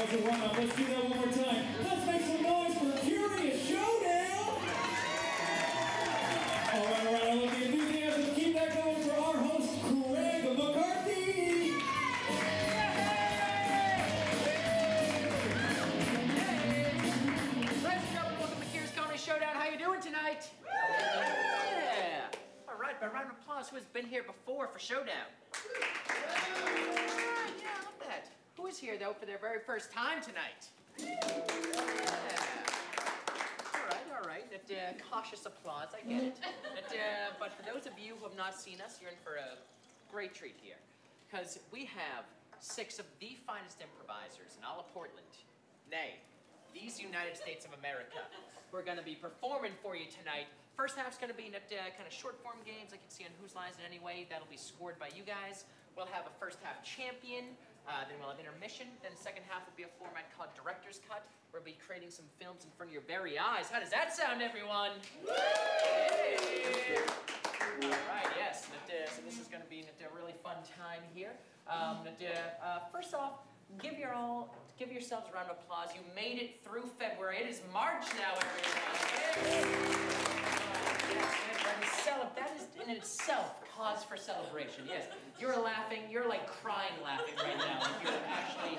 was a run-up. Let's do that one more time. Let's make some noise for Curious Showdown! All right, I love the enthusiasm. Keep that going for our host, Craig McCarthey! Ladies and gentlemen, welcome to Curious Comedy Showdown. How you doing tonight? Yeah! All right, by round of applause, who has been here before for Showdown? Yeah, I love that. Who is here, though, for their very first time tonight? Yeah. All right. That cautious applause, I get it. But for those of you who have not seen us, you're in for a great treat here. Because we have 6 of the finest improvisers in all of Portland. Nay, these United States of America. We're going to be performing for you tonight. First half's going to be kind of short-form games, like you can see on Whose Lines It Anyway. That'll be scored by you guys. We'll have a first-half champion. Then we'll have intermission. Then the second half will be a format called Director's Cut. We'll be creating some films in front of your very eyes. How does that sound, everyone? Yeah. All right, yes. So this is going to be a really fun time here. First off, give yourselves a round of applause. You made it through February. It is March now, everyone. That is in itself cause for celebration, yes. You're laughing, you're like crying laughing right now. Like you're actually,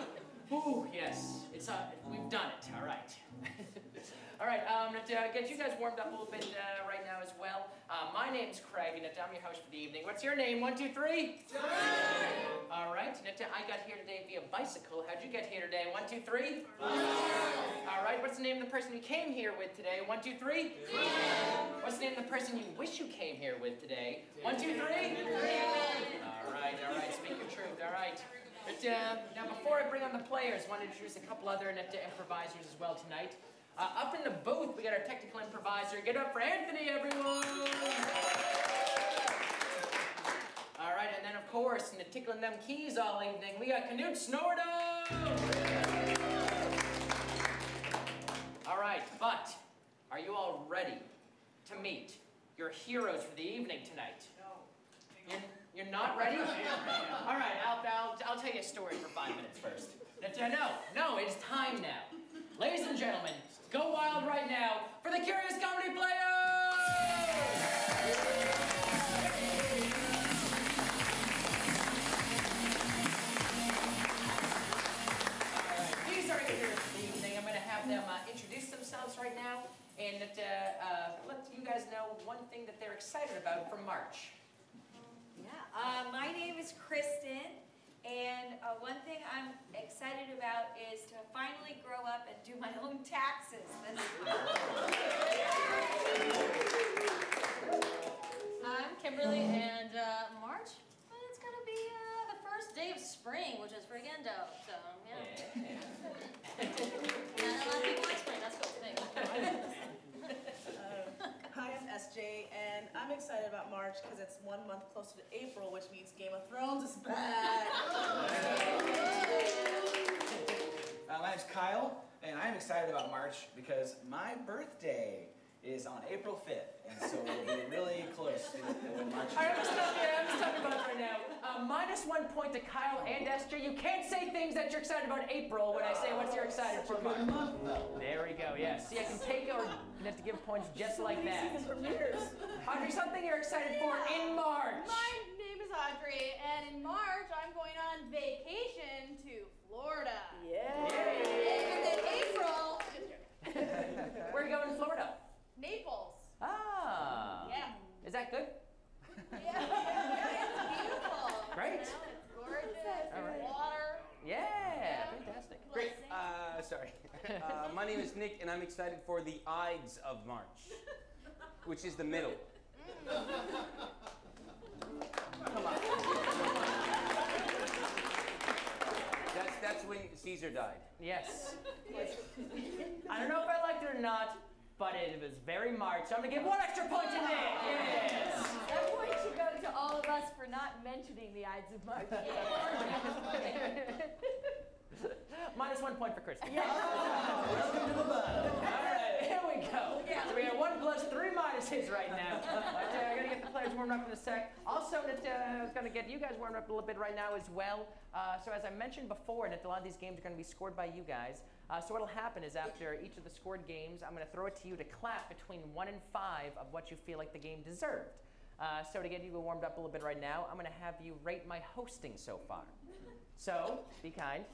ooh, yes. We've done it, all right. All right, get you guys warmed up a little bit right now as well. My name's Craig, and I'm your host for the evening. What's your name? 1, 2, 3? John! All right, I got here today via bicycle. How'd you get here today? 1, 2, 3? All right, what's the name of the person you came here with today? 1, 2, 3? What's the name of the person you wish you came here with today? 1, 2, 3? All right, speak your truth, all right. But, now, before I bring on the players, I want to introduce a couple other improvisers as well tonight. Up in the booth, we got our technical improviser. Get up for Anthony, everyone! All right, and then, of course, tickling them keys all evening, we got Knut Snordo! All right, but are you all ready to meet your heroes for the evening tonight? No. You're not ready? All right, I'll tell you a story for 5 minutes first. No, it's time now. Ladies and gentlemen, go wild right now for the Curious Comedy Players! These are your heroes for the evening. I'm going to have them introduce themselves right now and let you guys know one thing that they're excited about for March. Yeah, my name is Kristen, and one thing I'm excited about is to finally grow up and do my own taxes. I'm Kimberly, and March, well, it's going to be the first day of spring, which is friggin' dope, so, yeah. And a lot of people like spring, that's cool, thanks. Hi, I'm SJ, and I'm excited about March because it's 1 month closer to April, which means Game of Thrones is back. My name's Kyle, and I'm excited about March because my birthday is on April 5th, and so we'll be really close to when March is. All right, I'm gonna stop you both right now. -1 point to Kyle and SJ. You can't say things that you're excited about April when I say what you're excited for March. There we go, yes. See, I can take it or you have to give points just like that. Audrey, something you're excited for in March. My name is Audrey, and in March I'm going on vacation to Florida. Yeah. And in April, Where are you going in Florida? Naples. Ah. Yeah. Is that good? Yeah, it's beautiful. Great. You know, it's gorgeous. All right. Water. Yeah, fantastic. Great. Sorry. My name is Nick, and I'm excited for the Ides of March, which is the middle. Come on. That's when Caesar died. Yes. I don't know if I liked it or not, but it was very March. So I'm going to give 1 extra point to Nick. Yes. That point should go to all of us for not mentioning the Ides of March. -1 point for Kristen. Yeah. Welcome to the bottom. All right, here we go. So we got 1 plus 3 minuses right now. We're going to get the players warmed up in a sec. Also, I was going to get you guys warmed up a little bit right now as well. So as I mentioned before, a lot of these games are going to be scored by you guys. So what'll happen is after each of the scored games, I'm going to throw it to you to clap between 1 and 5 of what you feel like the game deserved. So to get you warmed up a little bit right now, I'm going to have you rate my hosting so far. So, be kind.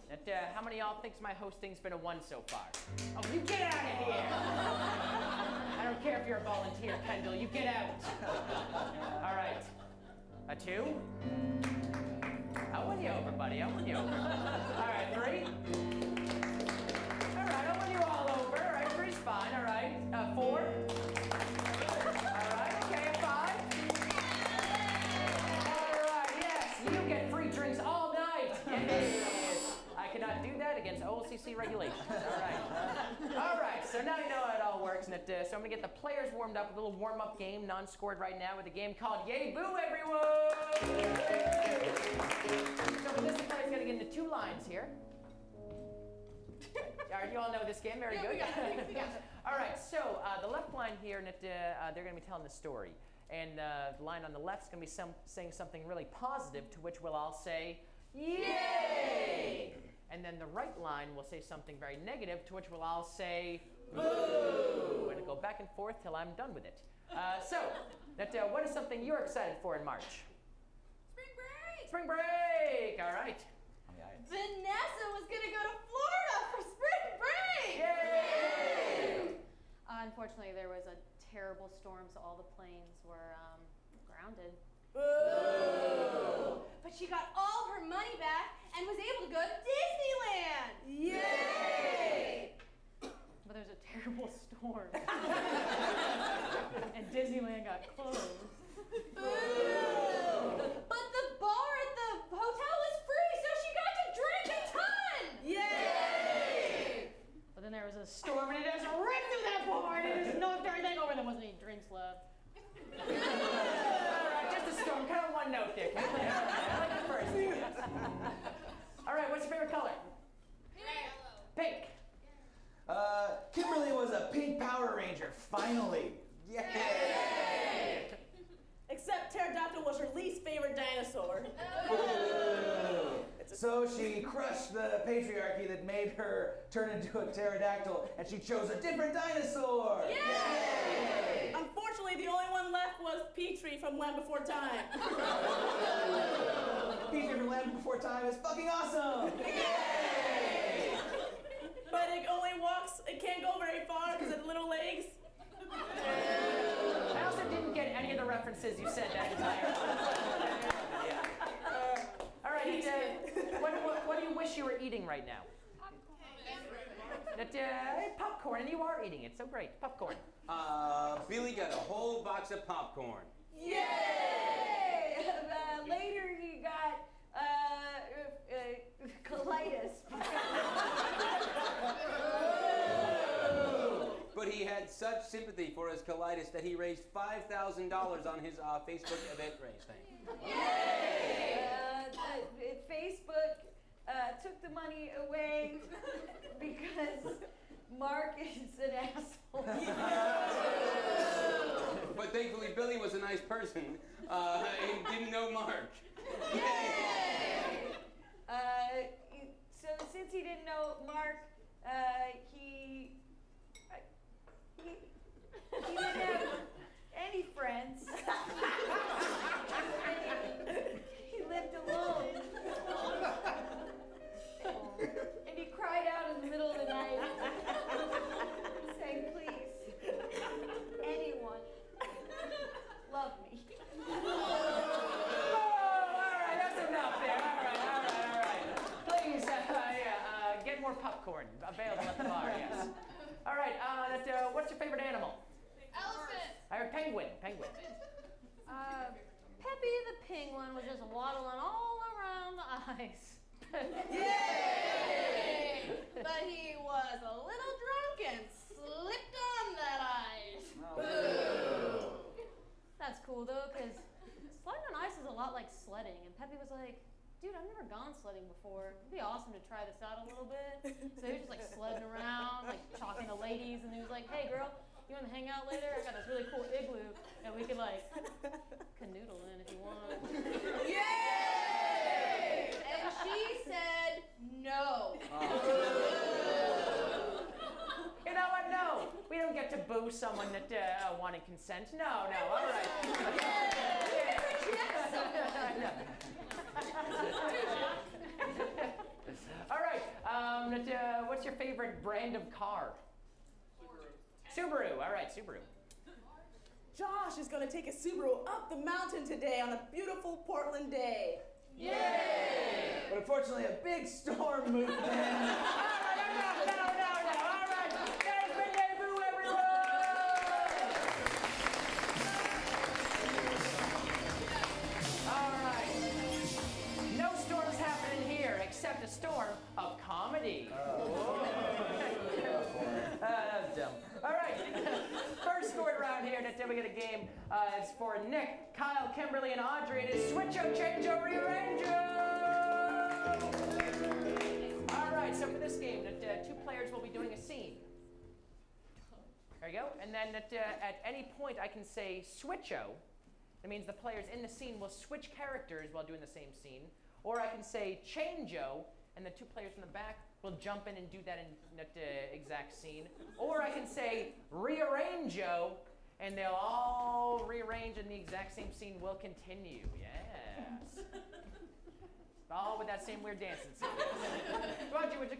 How many of y'all thinks my hosting's been a 1 so far? Oh, you get out of here! I don't care if you're a volunteer, Kendall. You get out. All right. A 2? I'll win you over, buddy. I'll win you over. All right, 3? All right, I'll win you all over. All right, 3's fine. All right. 4? All right, okay, 5? All right, yes, you get free drinks all night. I cannot do that against OLCC regulations. All right. All right, so now you know how it all works. So I'm going to get the players warmed up with a little warm-up game, non-scored right now, with a game called Yay Boo, everyone! So for this, the player's going to get into 2 lines here. All right, you all know this game. Very good. We got it. All right, so the left line here, they're going to be telling the story. And the line on the left is going to be saying something really positive, to which we'll all say, Yay! And then the right line will say something very negative, to which we'll all say, Boo! We're going to go back and forth till I'm done with it. So, what is something you're excited for in March? Spring break! Spring break! All right. Vanessa was gonna go to Florida for spring break! Yay! Unfortunately, there was a terrible storm, so all the planes were grounded. Boo! But she got all of her money back and was able to go to Disneyland! Yay! But there's a terrible storm. And Disneyland got closed. Boo! But the bar at the hotel was free, so she got to drink a ton! Yay! But then there was a storm and it just ripped through that bar and it just knocked everything over and there wasn't any drinks left. All right, just a storm. Kind of one note there, Captain. I like the first. All right, what's your favorite color? Pink. Kimberly was a pink Power Ranger, finally. Yay! Except pterodactyl was her least favorite dinosaur. So she crushed the patriarchy that made her turn into a pterodactyl, and she chose a different dinosaur. Yay! Unfortunately, the only one left was Petrie from Land Before Time. Petrie from Land Before Time is fucking awesome. Yay! But it only walks, it can't go very far because of the little legs. I also didn't get any of the references you said that entire time. All right, what do you wish you were eating right now? Popcorn, and you are eating it, so great. Popcorn. Billy got a whole box of popcorn. Yay! Later he got colitis. But he had such sympathy for his colitis that he raised $5,000 on his Facebook event raise thing. Yay! Facebook took the money away because Mark is an asshole. But thankfully, Billy was a nice person and didn't know Mark. Yay! So since he didn't know Mark, he didn't have any friends. He lived alone. And he cried out in the middle of the night, saying, please, anyone, love me. Oh, all right, that's enough there. All right. Please, get more popcorn available at the bar, yes. All right, what's your favorite animal? Elephant! I heard penguin. Peppy the penguin was just waddling all around the ice. Yay! But he was a little drunk and slipped on that ice. Boo! That's cool though, because sliding on ice is a lot like sledding. And Peppy was like, dude, I've never gone sledding before. It'd be awesome to try this out a little bit. So he was just like sledding around, like talking to ladies, and he was like, hey girl, you want to hang out later? I got this really cool igloo, and we could like canoodle in if you want. Yay! And she said no. You know what? No, we don't get to boo someone that wanted consent. No, all right. All right. What's your favorite brand of car? Subaru. All right, Subaru. Josh is gonna take a Subaru up the mountain today on a beautiful Portland day. Yay! But unfortunately, a big storm moved in. No. All right. There's been debut, everyone. All right. No storms happening here except a storm of comedy. That was dumb. All right. First scored around here that we get a game is for Nick, Kyle, Kimberly, and Audrey. It is switch-o, change-o, rearrange-o. All right, so for this game, two players will be doing a scene. There you go. And then at any point, I can say switch-o. That means the players in the scene will switch characters while doing the same scene. Or I can say change-o, and the two players in the back will jump in and do that in that exact scene. Or I can say rearrange-o, and they'll all rearrange and the exact same scene will continue. Yes. All with that same weird dancing scene. Audrey, would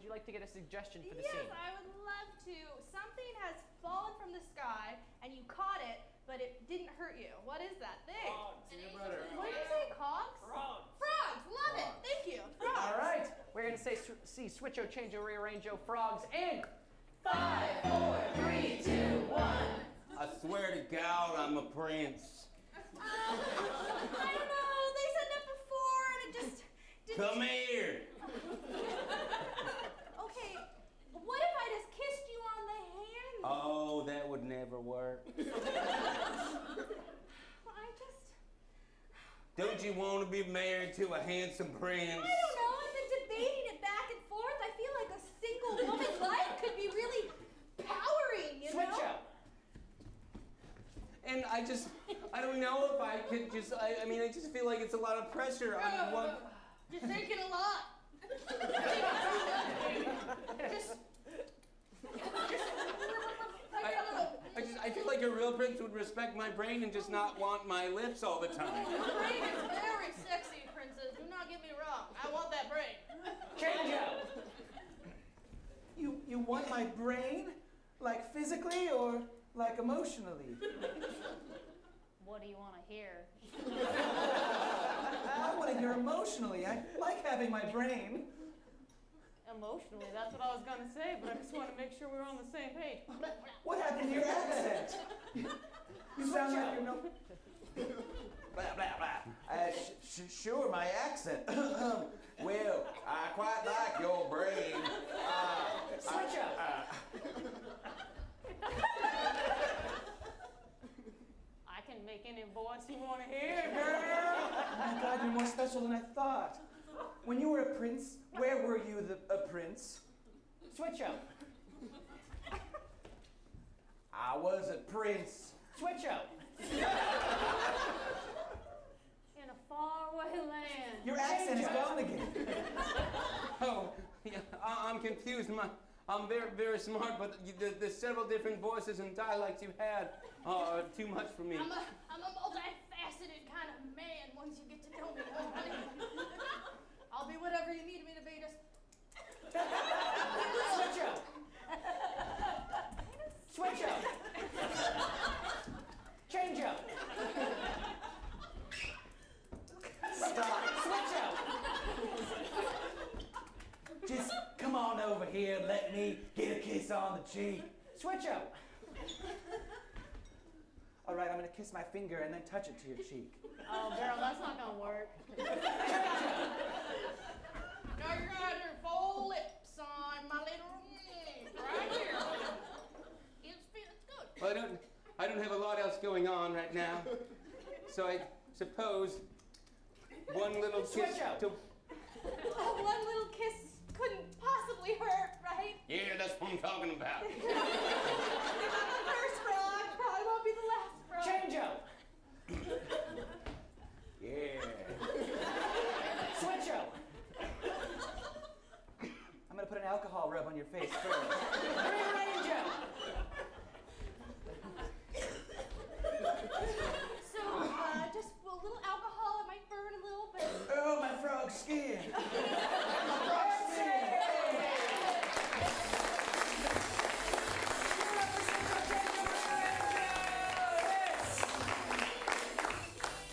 you like to get a suggestion for the scene? Yes, I would love to. Something has fallen from the sky, and you caught it, but it didn't hurt you. What is that thing? Frogs. What did you say, cogs? Frogs. Frogs. Love it. Thank you. Frogs. All right. We're going to say see switch-o, change-o, rearrange-o, frogs in 5, 4, 3, 2, 1. I swear to God, I'm a prince. I don't know. They said that before, and it just didn't. Come here. Okay. What if I just kissed you on the hand? Oh, that would never work. Don't you want to be married to a handsome prince? I don't know. I've been debating it back and forth. I feel like a single woman's life could be really powering, you know? Switch-o. And I don't know if I could just, I mean, I just feel like it's a lot of pressure on one. You're thinking a lot. I feel like a real prince would respect my brain and just not want my lips all the time. Your brain is very sexy, princess. Do not get me wrong. I want that brain. Change-o. You want my brain? Like physically or like emotionally? What do you want to hear? I want to hear emotionally. I like having my brain. Emotionally, that's what I was going to say, but I just want to make sure we're on the same page. What happened to your accent? You sound like you're no... Blah, blah, blah. Sure, my accent. Well, I quite like your brain. Switch-o. I can make any voice you want to hear, girl. Oh my God, you're more special than I thought. When you were a prince, where were you a prince? Switch-o. I was a prince. Switch-o. In a faraway land. Your accent is gone again. Oh, yeah, I'm confused. I'm very, very smart, but the several different voices and dialects you had are too much for me. I'm a multifaceted kind of man once you get to know me. I'll be whatever you need me to be. Just Switch-o. Switch-o. Change-o. Stop. Switch-o. Just come on over here and let me get a kiss on the cheek. Switch-o. All right, I'm going to kiss my finger and then touch it to your cheek. Oh, girl, that's not going to work. now you're gonna have your full lips on my little right here. It's good. Well, I don't have a lot else going on right now, so I suppose one little kiss Switch-o. to... Oh, one little kiss couldn't possibly hurt, right? Yeah, that's what I'm talking about. your face first. Rearrange it. So, just a little alcohol, it might burn a little bit. Oh, my frog skin. You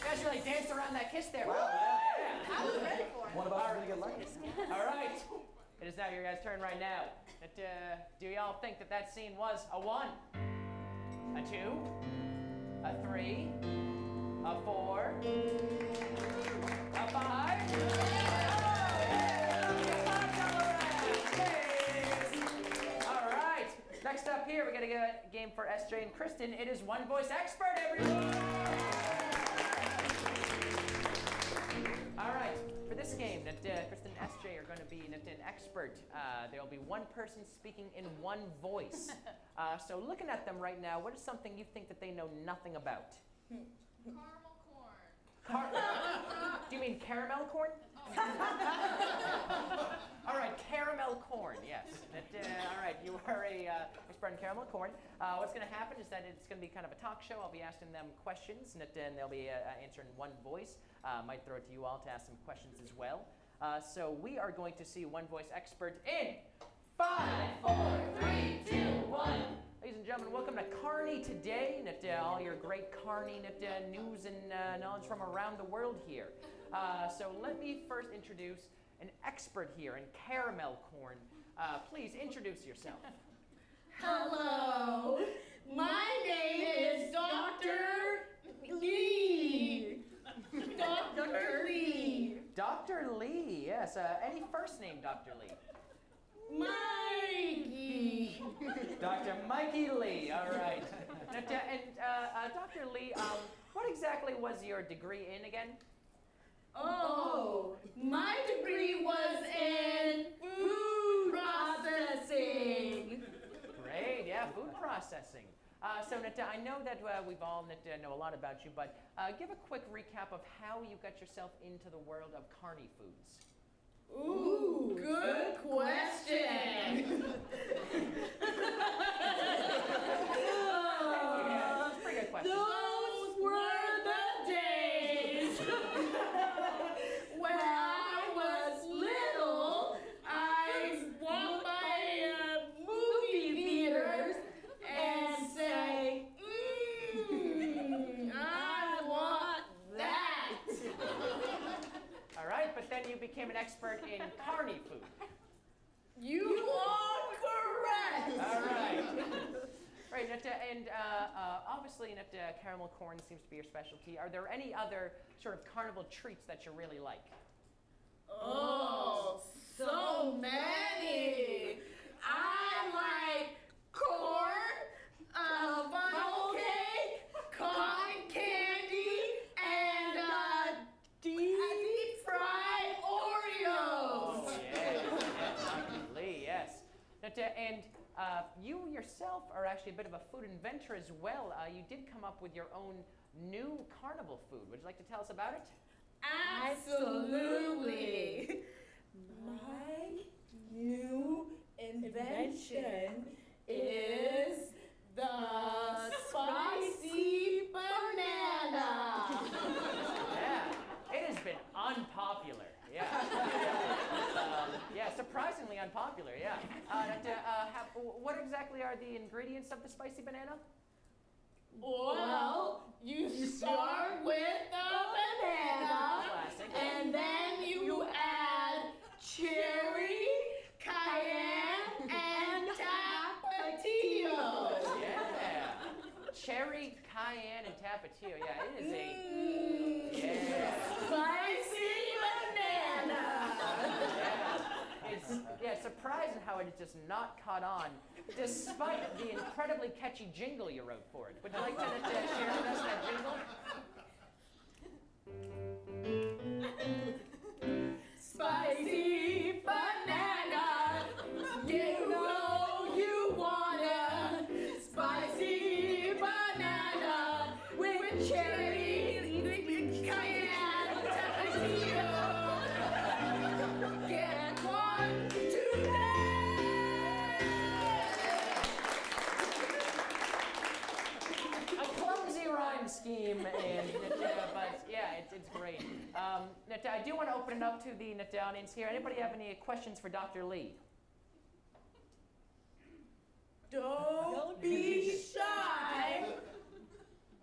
guys really danced around that kiss there. Wow. Yeah. I was ready for it. One of us is gonna get lucky. All right. It is now your guys' turn right now. Do y'all think that scene was a 1, a 2, a 3, a 4, a 5? All right. Next up here, we got a game for SJ and Kristen. It is One Voice Expert, everyone. All right. For this game, Kristen and SJ are going to be an expert. There will be one person speaking in one voice. So looking at them right now, what is something you think that they know nothing about? Caramel corn. Do you mean caramel corn? All right, caramel corn, yes. All right, you are a expert in caramel corn. What's going to happen is that it's going to be kind of a talk show. I'll be asking them questions, and they'll be answering one voice. Might throw it to you all to ask some questions as well. So we are going to see One Voice Expert in 5, 4, 3, 2, 1. Ladies and gentlemen, welcome to Carney today. All your great Carney news and knowledge from around the world here. So let me first introduce an expert here in caramel corn. Please introduce yourself. Hello, my name is Dr. Lee. Dr. Lee. Dr. Lee, yes. Any first name, Dr. Lee? Mikey. Dr. Mikey Lee, all right. And Dr. Lee, what exactly was your degree in again? Oh, my degree was in food processing. Great, yeah, food processing. So I know that we've all know a lot about you, but give a quick recap of how you got yourself into the world of carny foods. Ooh, good question. That's a pretty good question. Those were the days when I was little. I walked by movie theaters and say, I want that. All right, but then you became an expert in carny food. You are correct. All right. Right, and obviously, caramel corn seems to be your specialty. Are there any other sort of carnival treats that you really like? Oh, so many. I like corn, funnel cake, cotton candy, and deep fried Oreos. Oh, yes, definitely, yes. And you yourself are actually a bit of a food inventor as well. You did come up with your own new carnival food. Would you like to tell us about it? Absolutely. My new invention is the spicy banana. Yeah, it has been unpopular. Yeah. Yeah, surprisingly unpopular, yeah. What exactly are the ingredients of the spicy banana? Well, you start with the banana, Classic. and then you add cherry, cayenne, and tapatio. Yeah. Cherry, cayenne, and tapatio. Yeah, it is yeah. Spicy banana. Yeah, it's surprising how it has just not caught on, despite the incredibly catchy jingle you wrote for it. Would you like to share with us that jingle? Spicy banana, you know you wanna. Spicy banana with cherry, cayenne, tapatio. Get one today. I do want to open it up to the audience here. Anybody have any questions for Dr. Lee? Don't be shy.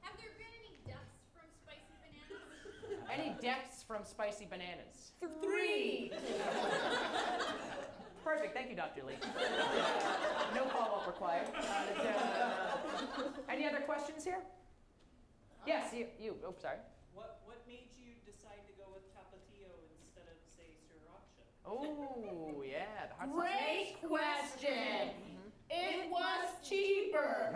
Have there been any deaths from spicy bananas? Any deaths from spicy bananas? 3. Perfect, thank you, Dr. Lee. No follow-up required. Any other questions here? Yes, you. Oh, sorry. What made you decide to go with Tapatio instead of, say, Sriracha? Oh, yeah, the hot sauce. Great question. It was cheaper.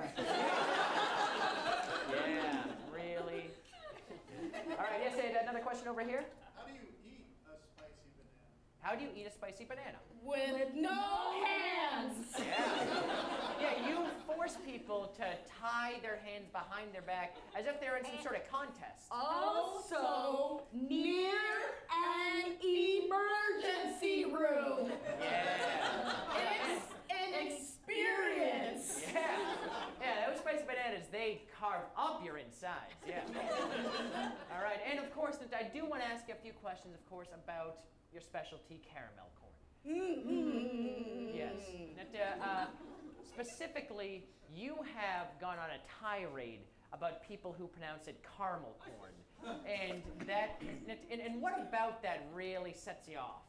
Yeah, really. All right, yes, another question over here. How do you eat a spicy banana? How do you eat a spicy banana? With no hands. Yeah, you force people to tie their hands behind their back as if they're in some sort of contest. Also, near an emergency room. Yeah. It's an experience. Yeah, those spicy bananas, they carve up your insides, yeah. All right, and of course, I do want to ask you a few questions, of course, about your specialty caramel corn. Yes. Specifically, you have gone on a tirade about people who pronounce it caramel corn. And that, and what about that really sets you off?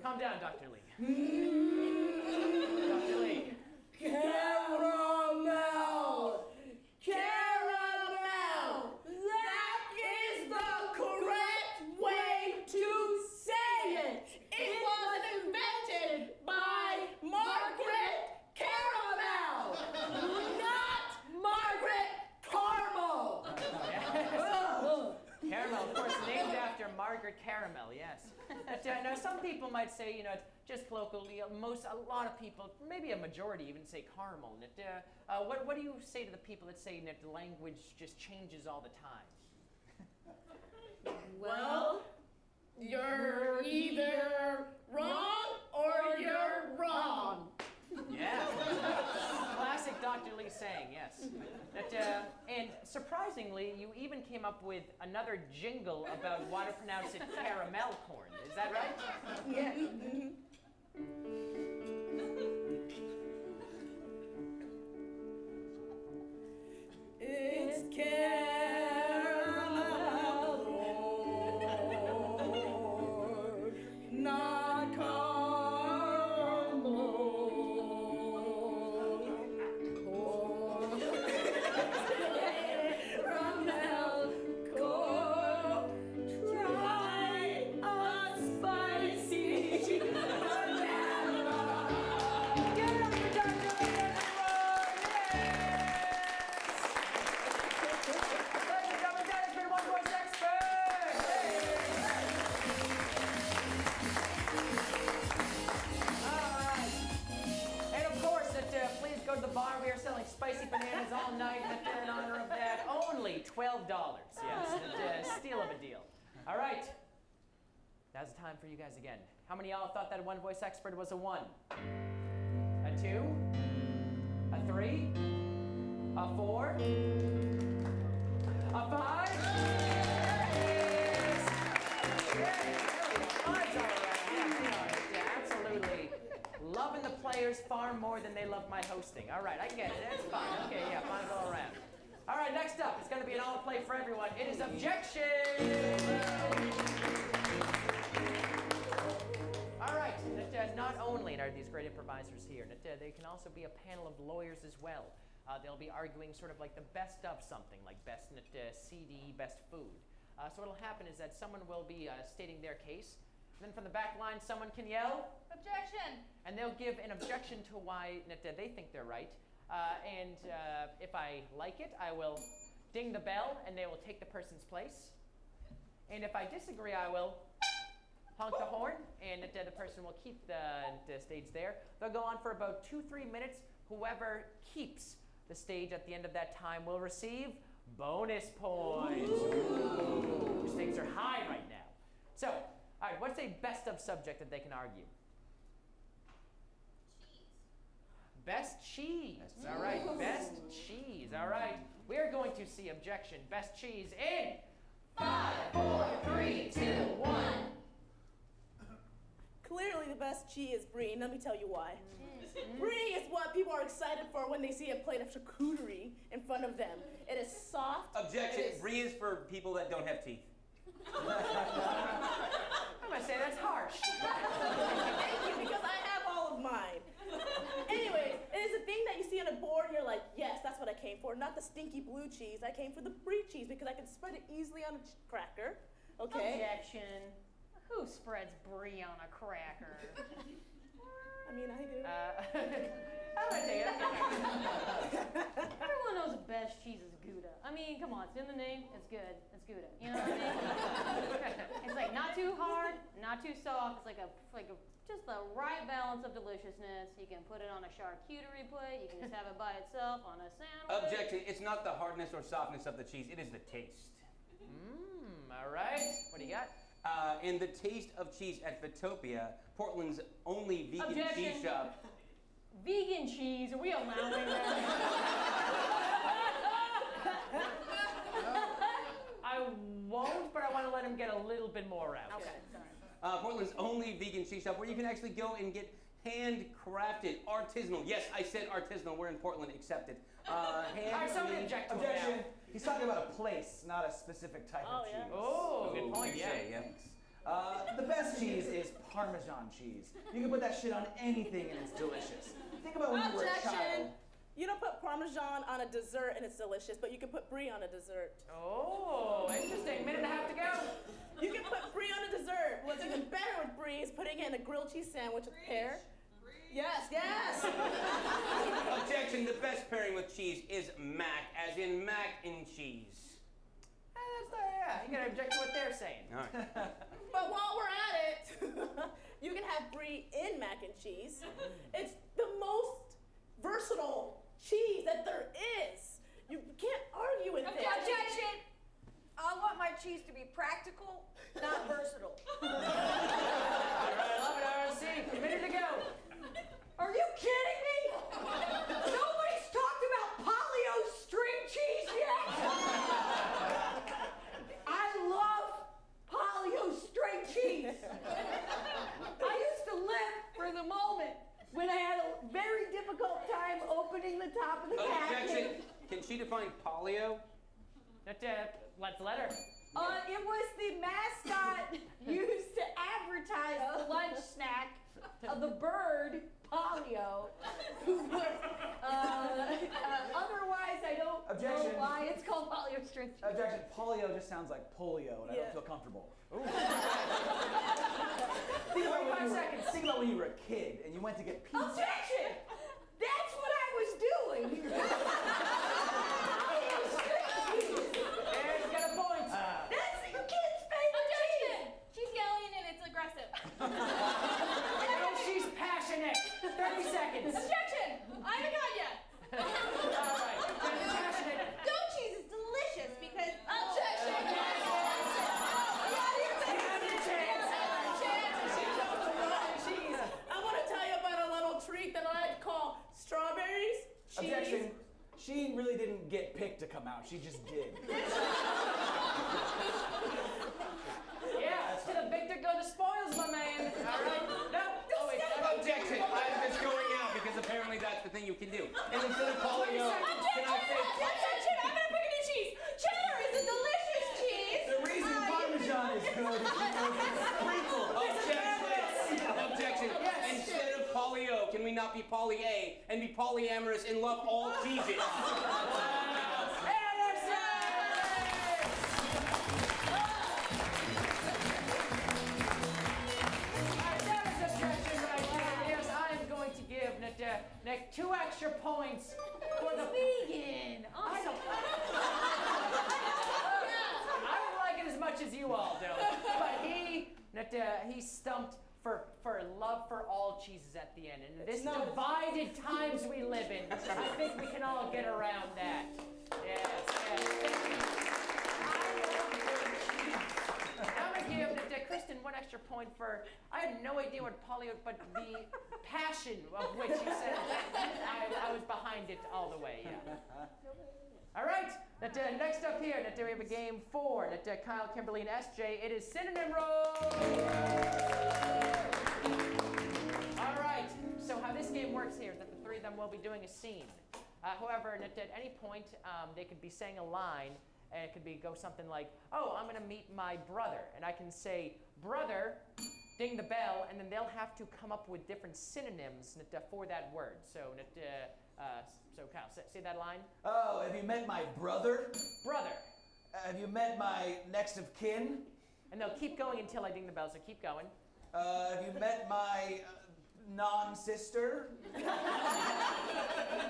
Calm down, Dr. Lee. Dr. Lee. Caramel! Caramel! That is the correct way to say it! It was invented by Margaret Caramel! Not Margaret Carmel! Yes. Caramel, of course, named after Margaret Caramel, yes. Now, some people might say, just colloquially, a lot of people, maybe a majority even say caramel. What do you say to the people that say that the language just changes all the time? Well, you're either wrong or you're wrong. Yeah. Classic Dr. Lee saying, yes. And surprisingly, you even came up with another jingle about why to pronounce it caramel corn. Is that right? Yeah. It's caramel corn, not caramel corn. Caramel corn, try a spicy banana. Give it up for Dr. Lee, everyone! Ladies and gentlemen, that has been One Voice Expert! All right. And of course, please go to the bar. We are selling spicy bananas all night. In honor of that, only $12. Yes, steal of a deal. All right. Now's the time for you guys again. How many of y'all thought that One Voice Expert was a 1? A 2? A 3? A 4? A 5? Yes! Five's all right. Yeah, absolutely. Loving the players far more than they love my hosting. All right, I get it. That's fine. Okay, yeah, five's all around. All right, next up, it's going to be an all play for everyone. It is objection! All right, not only are these great improvisers here, they can also be a panel of lawyers as well. They'll be arguing sort of like the best of something, like best CD, best food. So what'll happen is that someone will be stating their case, and then from the back line, someone can yell, Objection! and they'll give an objection to why they think they're right. And if I like it, I will ding the bell, and they will take the person's place. And if I disagree, I will honk the horn, and the person will keep the stage there. They'll go on for about 2-3 minutes. Whoever keeps the stage at the end of that time will receive bonus points. Ooh. Stakes are high right now. So, all right, what's a best of subject that they can argue? Cheese. Best cheese. All right, best cheese. All right. We're going to see objection. Best cheese in 5, 4, 3, 2, 1. Clearly the best cheese is brie, and let me tell you why. Brie is what people are excited for when they see a plate of charcuterie in front of them. It is soft. Objection. Brie is for people that don't have teeth. I'm gonna say that's harsh. Thank you, because I have all of mine. Anyways, it is a thing that you see on a board and you're like, yes, that's what I came for. Not the stinky blue cheese. I came for the brie cheese because I can spread it easily on a cracker. Okay? Objection. Who spreads brie on a cracker? I mean, I do. I'm gonna take it. Everyone knows the best cheese is Gouda. I mean, come on, it's in the name. It's good. It's Gouda. You know what I mean? It's like not too hard, not too soft. It's like a just the right balance of deliciousness. You can put it on a charcuterie plate. You can just have it by itself on a sandwich. Objection. It's not the hardness or softness of the cheese. It is the taste. All right. What do you got? In the taste of cheese at Vitopia, Portland's only vegan Objection. cheese shop. Vegan cheese, are we allowing that? I won't, but I want to let him get a little bit more out. Okay, sorry. Portland's only vegan cheese shop where you can actually go and get handcrafted, artisanal. Yes, I said artisanal. We're in Portland. Accepted. Somebody object to him Objection. now. He's talking about a place, not a specific type of cheese. Oh, good point. touche, Yeah. The best cheese is Parmesan cheese. You can put that shit on anything and it's delicious. Think about when you were a child. You don't put Parmesan on a dessert and it's delicious, but you can put brie on a dessert. Oh, interesting. Minute and a half to go. You can put brie on a dessert. What's even better with brie is putting it in a grilled cheese sandwich with pear. Yes, yes. Objection. The best pairing with cheese is mac, as in mac and cheese. Yeah, you gotta object to what they're saying. All right. But while we're at it, you can have brie in mac and cheese. It's the most versatile cheese that there is. You can't argue with it. Objection! I want my cheese to be practical, not versatile. All right, love it, RNC. Minute to go. Are you kidding me? Nobody's talked about polio string cheese yet. I love polio string cheese. I used to live for the moment when I had a very difficult time opening the top of the Objection. package. Can she define polio? Let's let her. It was the mascot used to advertise the lunch snack of the bird polio. Otherwise, I don't Objection. know why it's called polio string cheese. Objection. Polio just sounds like polio, and I don't feel comfortable. Ooh. Think about when you were a kid and you went to get pizza. Objection! That's what I was doing. And get a point. That's the kid's favorite cheese. She's yelling and it's aggressive. And she's passionate. 30 seconds. Objection! I haven't gone yet. All right. Passionate. Goat cheese is delicious because... Objection! I want to tell you about a little treat that I call strawberries, cheese. Objection. She really didn't get picked to come out. She just did. Yeah, to the victor go the spoils, my man. All right. No. Oh, wait. Objection. I'm just going out because apparently that's the thing you can do. And instead of polio, can I say... Objection! I'm gonna pick a new cheese. Cheddar is a delicious cheese. The reason Parmesan is good is because it's sprinkled. Objection. Instead of polio, can we not be poly A and be polyamorous and love all cheeses? Yes, I am going to give Nick 2 extra points for the vegan. I don't like it as much as you all do, but he stumped for love for all cheeses at the end. And in this divided times we live in, I think we can all get around that. Yes, yes. Thank you. I'm gonna give Kristen, what extra point for, I had no idea what polio, but the passion of which you said, I was behind it all the way, yeah. All right, next up here, we have a game for Kyle, Kimberly, and SJ. It is synonym roll. All right, so how this game works here is that the three of them will be doing a scene. However, at any point, they could be saying a line, and it could go something like, oh, I'm going to meet my brother. And I can say, brother, ding the bell, and then they'll have to come up with different synonyms for that word. So, so Kyle, say that line. Oh, have you met my brother? Brother. Have you met my next of kin? And they'll keep going until I ding the bell, so keep going. Have you met my non-sister?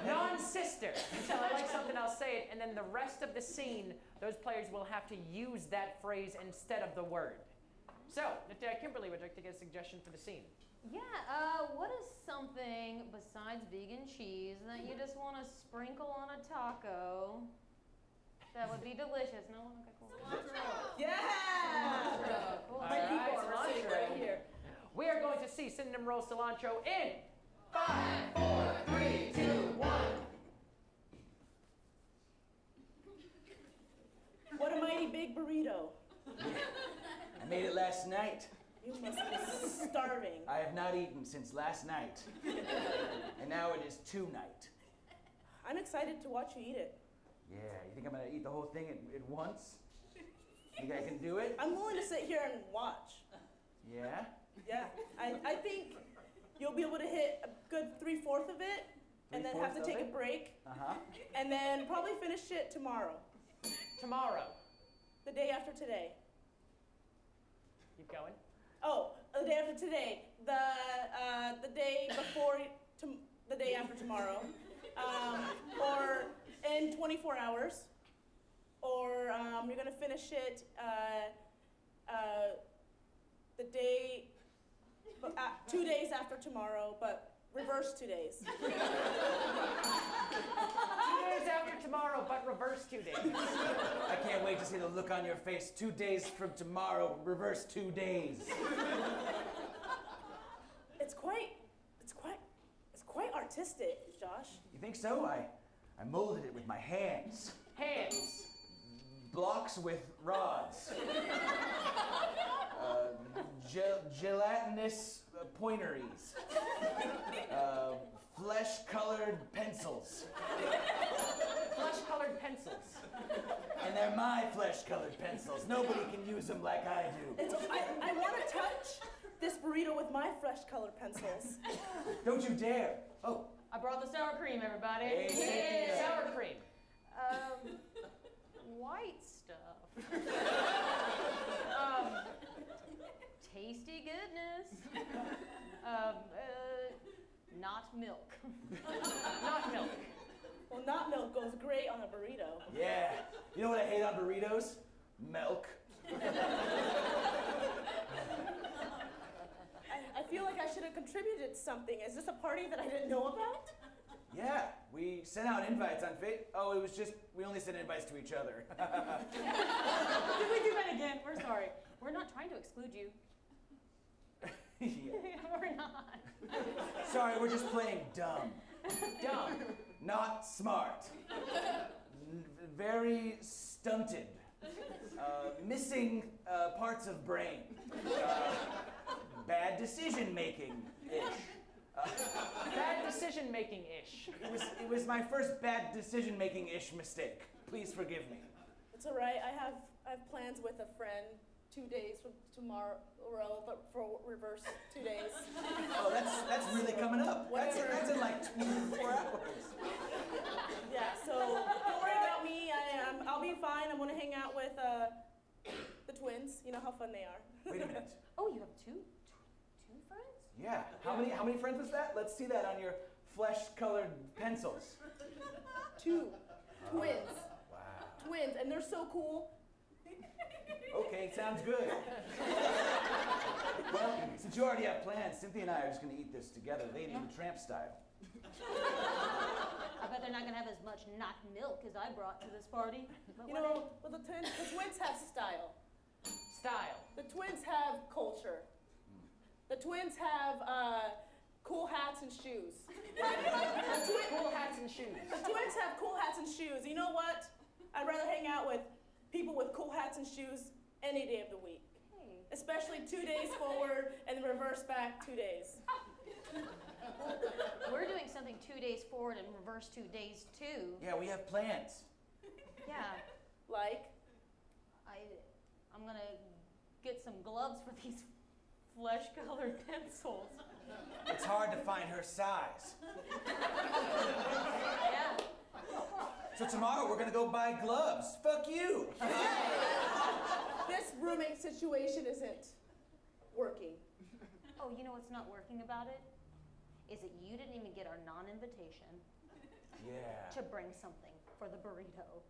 Non-sister. Until I like something, I'll say it, and then the rest of the scene, those players will have to use that phrase instead of the word. So, Kimberly, would you like to get a suggestion for the scene? Yeah, what is something besides vegan cheese that you just want to sprinkle on a taco that would be delicious? No? Okay, cool. Yeah! Cool. My people are sitting right here. We are going to see synonym roll cilantro in 5, 4, 3, 2, 1. What a mighty big burrito. I made it last night. You must be starving. I have not eaten since last night. And now it is tonight. I'm excited to watch you eat it. Yeah, you think I'm gonna eat the whole thing at once? You think I can do it? I'm willing to sit here and watch. Yeah? Yeah, I think you'll be able to hit a good 3/4 of it, and then have to take a break, and then probably finish it tomorrow. Tomorrow. The day after today. Keep going. Oh, the day after today. The day before, the day after tomorrow, or in 24 hours, or you're gonna finish it the day. 2 days after tomorrow, but reverse 2 days. 2 days after tomorrow, but reverse 2 days. I can't wait to see the look on your face. 2 days from tomorrow, reverse 2 days. It's quite artistic, Josh. You think so? I molded it with my hands. Hands. Blocks with rods. Gelatinous pointeries. Flesh-colored pencils. Flesh-colored pencils. And they're my flesh-colored pencils. Nobody can use them like I do. I want to touch this burrito with my flesh-colored pencils. Don't you dare. Oh. I brought the sour cream, everybody. Hey, yeah. Sour cream. White stuff. Tasty goodness. Not milk. Not milk. Well, not milk goes great on a burrito. Yeah. You know what I hate on burritos? Milk. I feel like I should have contributed something. Is this a party that I didn't know about? Yeah, we sent out invites on Oh, it was just, we only sent invites to each other. Did we do that again? We're sorry. We're not trying to exclude you. Yeah. We're not. Sorry, we're just playing dumb. Dumb. Not smart. Very stunted. Missing parts of brain. Bad decision-making-ish. Bad decision-making-ish. It was my first bad decision-making-ish mistake. Please forgive me. It's all right. I have plans with a friend 2 days from tomorrow, but for reverse 2 days. Oh, that's really coming up. That's in like 24 hours. Yeah. So don't worry about me. I'll be fine. I'm gonna hang out with the twins. You know how fun they are. Wait a minute. Oh, you have two friends? Yeah. How many friends was that? Let's see that on your flesh-colored pencils. 2 twins. Wow. Twins, and they're so cool. Okay, sounds good. Well, since you already have plans, Cynthia and I are just going to eat this together, Lady and Tramp style. I bet they're not gonna have as much not milk as I brought to this party. But You know, well, the twins have style. style. The twins have culture. The twins have cool hats and shoes. Cool hats and shoes. The twins have cool hats and shoes. You know what? I'd rather hang out with people with cool hats and shoes any day of the week. Hey. Especially 2 days forward and reverse back 2 days. We're doing something 2 days forward and reverse 2 days too. Yeah, we have plans. Yeah. Like? I'm gonna get some gloves for these flesh-colored pencils. It's hard to find her size. Yeah. So tomorrow we're gonna go buy gloves. Fuck you. This roommate situation isn't working. Oh, you know what's not working about it? Is that you didn't even get our non-invitation Yeah. to bring something for the burrito.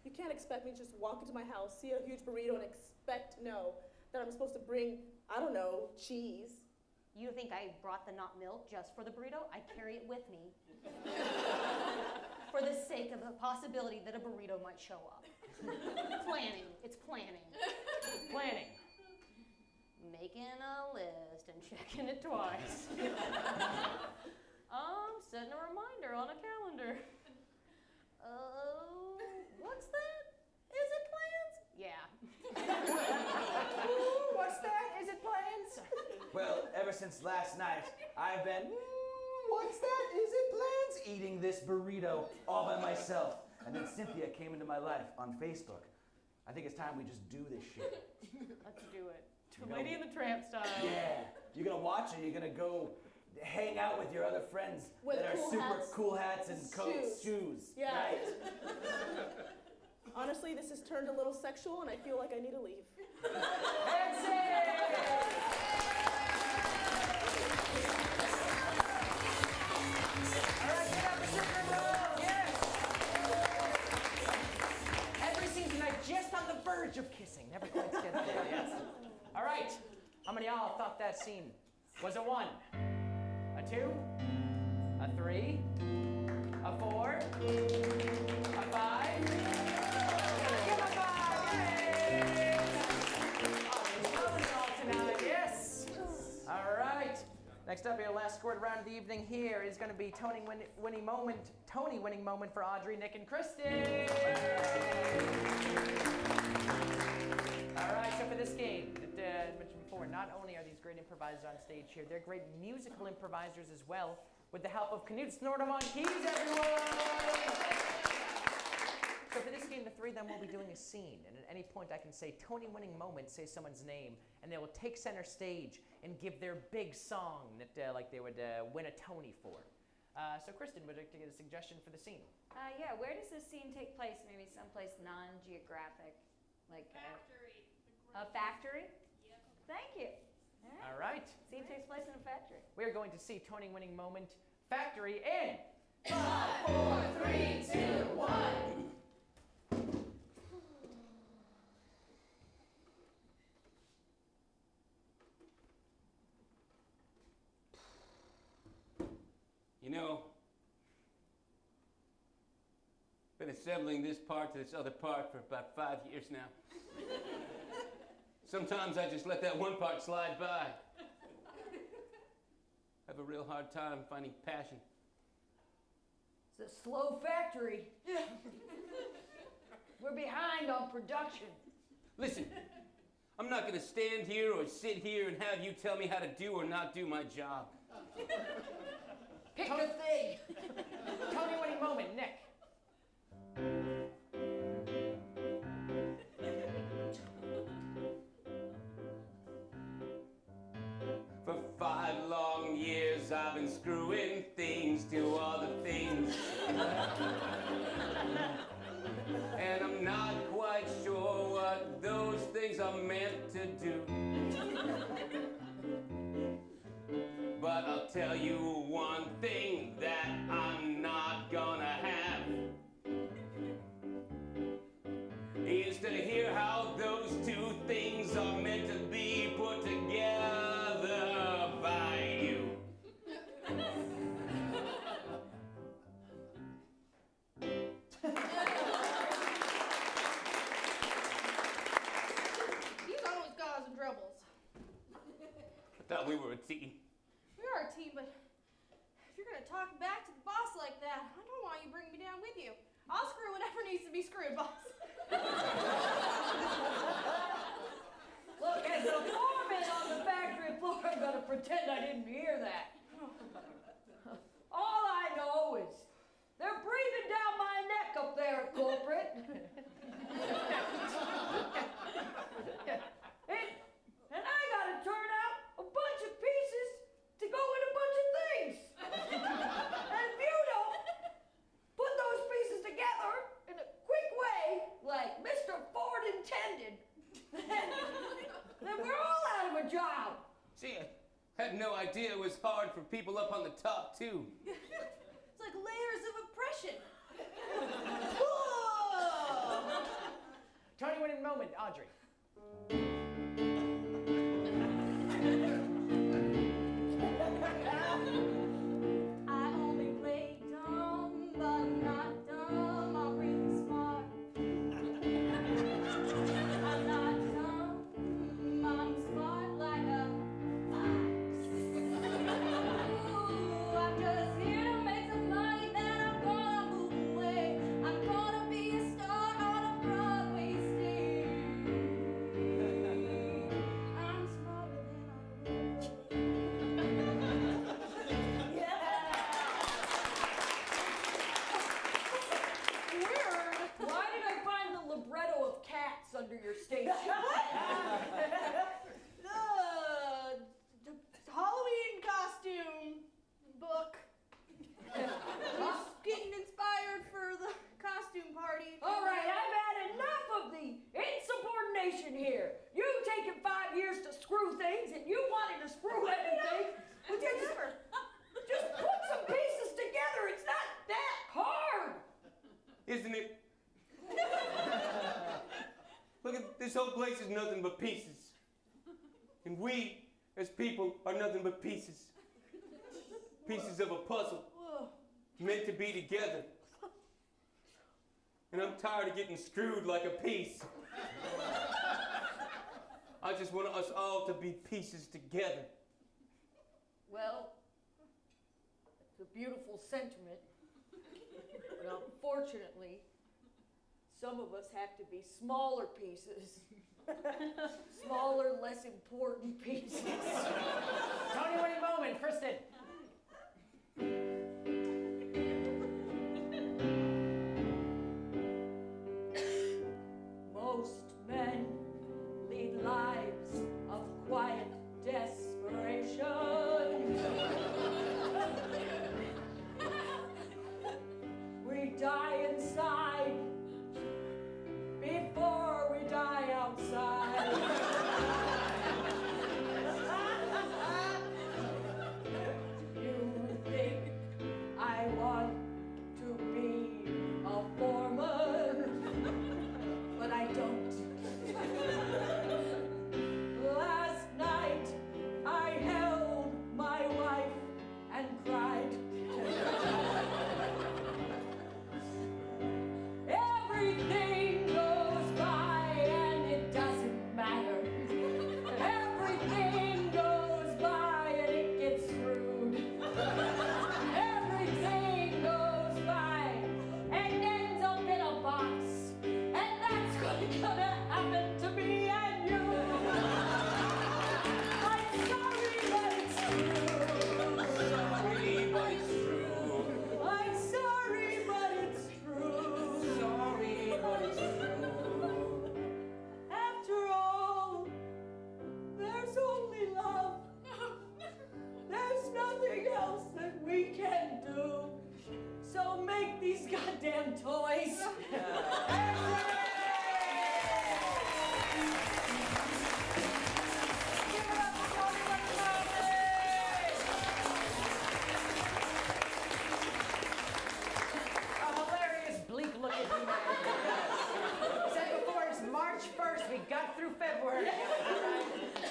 You can't expect me to just walk into my house, see a huge burrito, and expect to know that I'm supposed to bring, I don't know, cheese. You think I brought the not milk just for the burrito? I carry it with me for the sake of the possibility that a burrito might show up. Planning. It's planning. Planning. Making a list and checking it twice. Setting a reminder on a calendar. What's that? Is it plans? Yeah. Ooh, what's that? Is it plans? Well, ever since last night, I've been, what's that? Is it plans? Eating this burrito all by myself. And then Cynthia came into my life on Facebook. I think it's time we just do this shit. Let's do it. Lady and the Tramp style. Yeah. You're gonna watch it. You're gonna go hang out with your other friends With that are cool super hats, cool hats and coats, shoes. Yeah. Right? Honestly, this has turned a little sexual, and I feel like I need to leave. That's it! All right, get up and sit in the room. Yes! Every scene tonight just on the verge of kissing. Never quite get there, yes. All right. How many of y'all thought that scene was a 1, a 2, a 3, a 4, a 5? Give a 5! Yay! Oh, tonight, yes! All right. Next up, your last scored round of the evening here is going to be Tony winning moment for Audrey, Nick, and Kristen. All right, so for this game, as mentioned before, not only are these great improvisers on stage here, they're great musical improvisers as well, with the help of Knut Snordom on keys, everyone! So for this game, the three of them will be doing a scene, and at any point I can say, Tony winning moment, say someone's name, and they will take center stage and give their big song that like they would win a Tony for. So Kristen, would you like to get a suggestion for the scene? Yeah, where does this scene take place? Maybe someplace non-geographic, like Factory. a factory? Yep. Thank you. All right. Scene takes place in a factory. We are going to see Tony winning moment factory in 5, 4, 3, 2, 1. You know, been assembling this part to this other part for about 5 years now. Sometimes I just let that one part slide by. I have a real hard time finding passion. It's a slow factory. We're behind on production. Listen, I'm not going to stand here or sit here and have you tell me how to do or not do my job. Pick a thing. Tony winning moment, Nick. For 5 long years I've been screwing things to other things. And I'm not quite sure what those things are meant to do. But I'll tell you one thing that I'm not gonna have is to hear how those two things are meant to be put together by you. You don't thought we were a team. We are a team, but if you're gonna talk back to the boss like that, I don't want you bringing me down with you. I'll screw whatever needs to be screwed, boss. Look, as a foreman on the factory floor, I'm gonna pretend I didn't hear that. All I know is they're breathing down my neck up there, corporate. And I gotta turn out a bunch of pieces to go in a bunch of things. And if you don't put those pieces together in a quick way, like Mr. Ford intended, then we're all out of a job. See, I had no idea it was hard for people up on the top, too. It's like layers of oppression. Tony winning moment, Audrey. I only play dumb, but I'm not dumb. I'm really smart. I'm not dumb. I'm smart like a fox. Ooh, I'm just here to make some money, then I'm gonna move away. I'm gonna be a star on a Broadway stage. I'm smarter than I look. Weird. Why did I find the libretto of Cats under your station? The Halloween costume book. Just getting inspired for the costume party. All right, I've had enough of the insubordination here. You've taken 5 years to screw things, and you wanted to screw everything. But just put some pieces together. It's not that hard. Isn't it? Look at this whole place is nothing but pieces. And we, as people, are nothing but pieces. Pieces of a puzzle, meant to be together. And I'm tired of getting screwed like a piece. I just want us all to be pieces together. Well, it's a beautiful sentiment. But unfortunately, some of us have to be smaller pieces. Smaller, less important pieces. Tony winning moment, Kristen. Most men lead lives of quiet desperation. We die inside before we die outside. You think I want to be a foreman, but I don't. Last night I held my wife and cried. Everything goes by and it doesn't matter. Everything goes by and it gets screwed. Everything goes by and ends up in a box. And that's what's gonna happen to me and you. I'm sorry, but it's true. Sorry, but it's true. I'm sorry, but it's true. Sorry, but it's true. After all, there's only love. There's nothing else that we can do. So make these goddamn toys. Give it up for Tony McCarthey! A hilarious, bleak-looking man. Said before, it's March 1st. We got through February.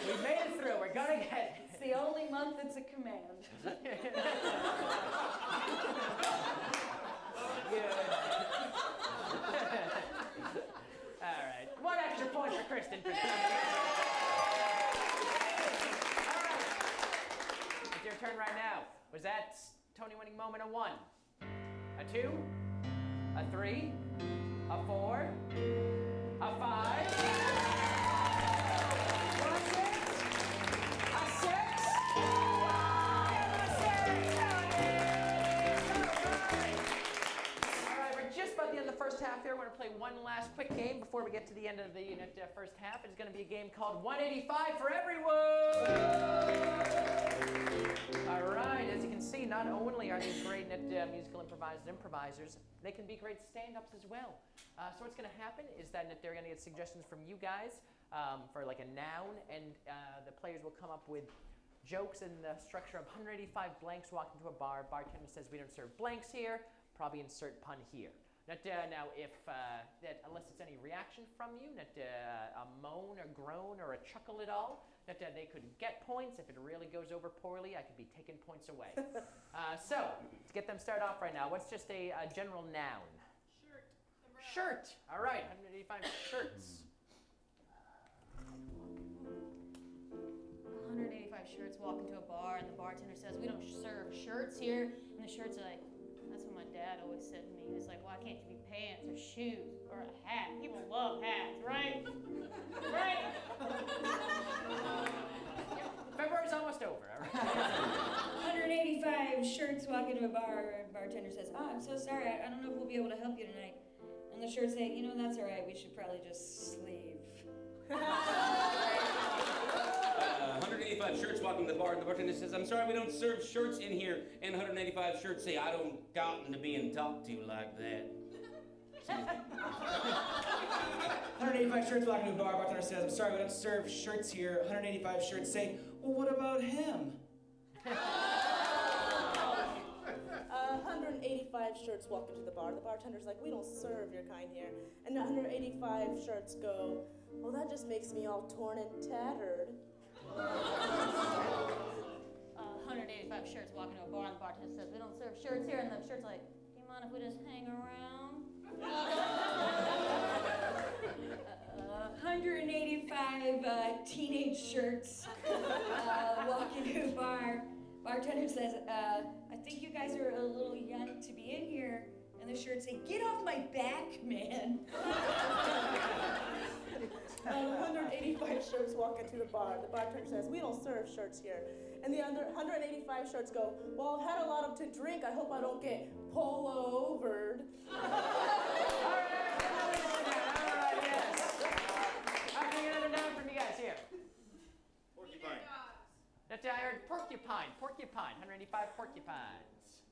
We made it through. We're gonna get It's the only month it's a command. it. All right. One extra point for Kristen for that. All right. Was that Tony-winning moment a 1, a 2, a 3, a 4, a 5, a 6, just about the end of the first half here. We're going to play one last quick game before we get to the end of the first half. It's going to be a game called 185 for everyone! All right, as you can see, not only are these great musical improvisers, they can be great stand-ups as well. So what's going to happen is that they're going to get suggestions from you guys for like a noun, and the players will come up with jokes in the structure of 185 blanks walk into a bar. Bartender says, we don't serve blanks here. Probably insert pun here. Now, if unless it's any reaction from you, a moan or groan or a chuckle at all, they could get points. If it really goes over poorly, I could be taking points away. So, to get them started off right now, what's just a general noun? Shirt. Shirt. All right, 185 shirts. 185 shirts walk into a bar, and the bartender says, we don't serve shirts here. And the shirts are like, that's what my dad always said to me. He was like, why can't you be pants or shoes or a hat? People love hats, right? Right? February's almost over, all right? 185 shirts walk into a bar, and bartender says, oh, I'm so sorry, I don't know if we'll be able to help you tonight. And the shirts say, you know, that's all right, we should probably just leave. 185 shirts walking to the bar, and the bartender says, I'm sorry, we don't serve shirts in here. And 185 shirts say, I don't gotten to being talked to like that. 185 shirts walking to a bar, bartender says, I'm sorry, we don't serve shirts here. 185 shirts say, well, what about him? 185 shirts walk into the bar. The bartender's like, we don't serve your kind here. And 185 shirts go, well, that just makes me all torn and tattered. 185 shirts walk into a bar, and the bartender says, we don't serve shirts here. And the shirt's like, do you mind if we just hang around? 185 teenage shirts walk into a bar. Bartender says, I think you guys are a little young to be in here. And the shirts say, get off my back, man. 185 shirts walk into the bar. The bartender says, we don't serve shirts here. And the 185 shirts go, well, I've had a lot of to drink. I hope I don't get polo-overed. All right, yes. I'm bringing another noun from you guys here. Porcupine. I heard porcupine, 185 porcupines.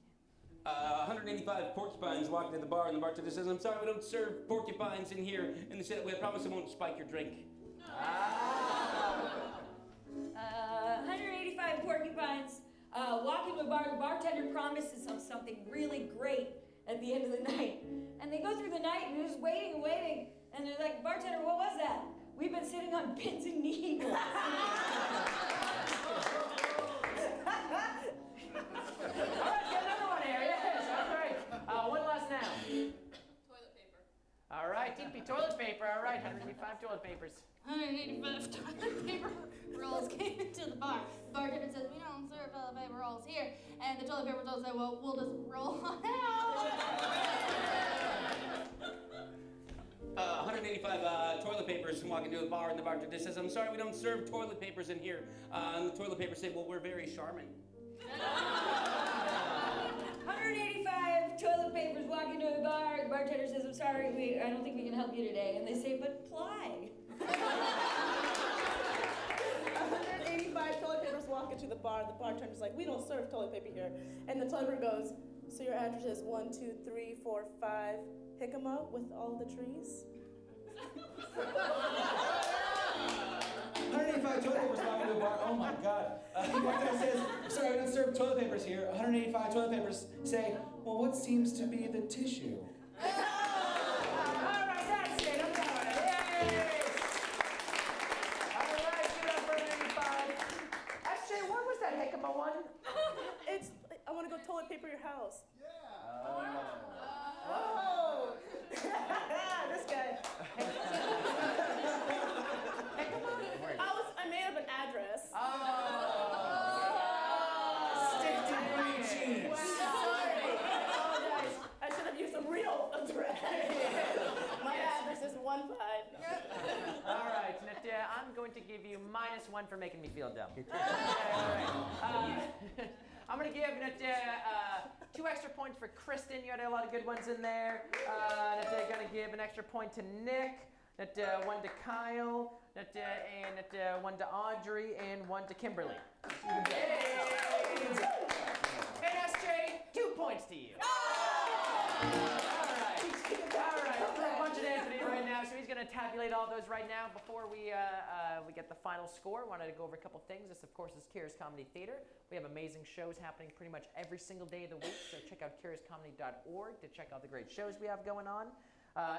185 porcupines walked into the bar, and the bartender says, I'm sorry, we don't serve porcupines in here. And they said, I promise I won't spike your drink. 185 porcupines walk into a bar. The bartender promises them something really great at the end of the night. And they go through the night, and they're just waiting and waiting. And they're like, bartender, what was that? We've been sitting on pins and needles. All right, get another one here. Yes, all right. One last noun. Toilet paper. All right, TP toilet paper. All right, 185 toilet papers. 185 toilet paper rolls came into the bar. The bartender says, we don't serve toilet paper rolls here. And the toilet paper rolls say, well, we'll just roll on out. 185 toilet papers walk into a bar, and the bartender says, I'm sorry, we don't serve toilet papers in here. And the toilet papers say, well, we're very charming. 185 toilet papers walk into a bar. The bartender says, I'm sorry, I don't think we can help you today. And they say, but ply. 185 toilet papers walk into the bar. The bartender's like, we don't serve toilet paper here. And the toilet paper goes, so your address is 1, 2, 3, 4, 5 Jicama with all the trees? 185 toilet papers walk into a bar. Oh my God. The bartender says, sorry, we don't serve toilet papers here. 185 toilet papers say, well, what seems to be the tissue? All right, that's it. I'm sorry. Yes. All right, give it up for 185. SJ, what was that Jicama one? It's, I want to go toilet paper your house. Yeah. Oh. This guy. I made up an address. Oh. Stick to -1 for making me feel dumb. All right. I'm gonna give 2 extra points for Kristen. You had a lot of good ones in there. I'm gonna give an extra point to Nick. 1 to Kyle. And 1 to Audrey and 1 to Kimberly. And SJ, 2 points to you. All right, we're a bunch of Anthony right now, so he's going to tabulate all those right now. Before we get the final score, I wanted to go over a couple things. This, of course, is Curious Comedy Theater. We have amazing shows happening pretty much every single day of the week, so check out curiouscomedy.org to check out the great shows we have going on.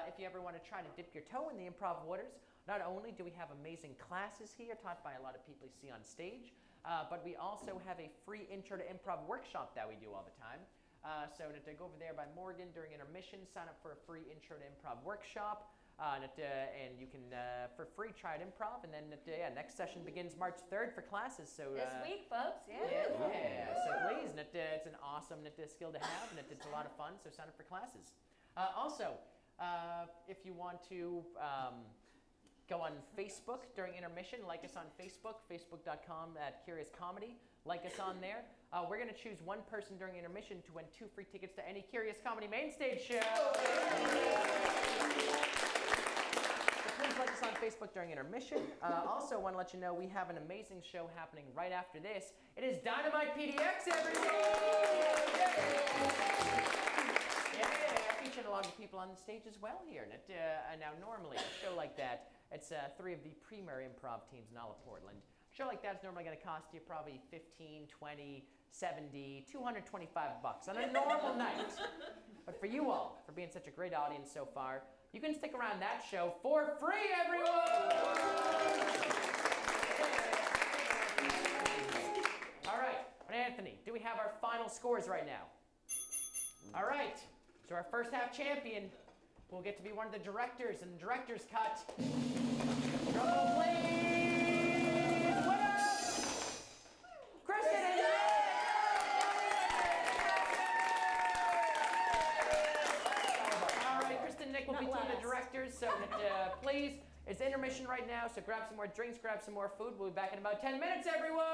If you ever want to try to dip your toe in the improv waters, not only do we have amazing classes here taught by a lot of people you see on stage, but we also have a free intro to improv workshop that we do all the time. So to go over there by Morgan during intermission, sign up for a free intro to improv workshop, and you can, for free, try out improv. And then next session begins March 3rd for classes. So this week, folks. So please, it's an awesome skill to have, and it's a lot of fun. So sign up for classes. Also, if you want to go on Facebook during intermission, like us on Facebook, facebook.com/CuriousComedy. Like us on there. We're going to choose 1 person during intermission to win 2 free tickets to any Curious Comedy main stage show. So please like us on Facebook during intermission. Also, want to let you know we have an amazing show happening right after this. It is Dynamite PDX, everyone! Featuring a lot of people on the stage as well here. And now, normally, a show like that, it's 3 of the premier improv teams in all of Portland. A show like that's normally going to cost you probably $15, $20, $70, $225 on a normal night. But for you all, for being such a great audience so far, you can stick around that show for free, everyone! All right, Anthony, do we have our final scores right now? All right, so our first half champion will get to be one of the directors in the director's cut. Drum roll, please! Winner! Kristen! All right, Kristen and Nick will be two of the directors, so please, it's intermission right now, so grab some more drinks, grab some more food. We'll be back in about 10 minutes, everyone!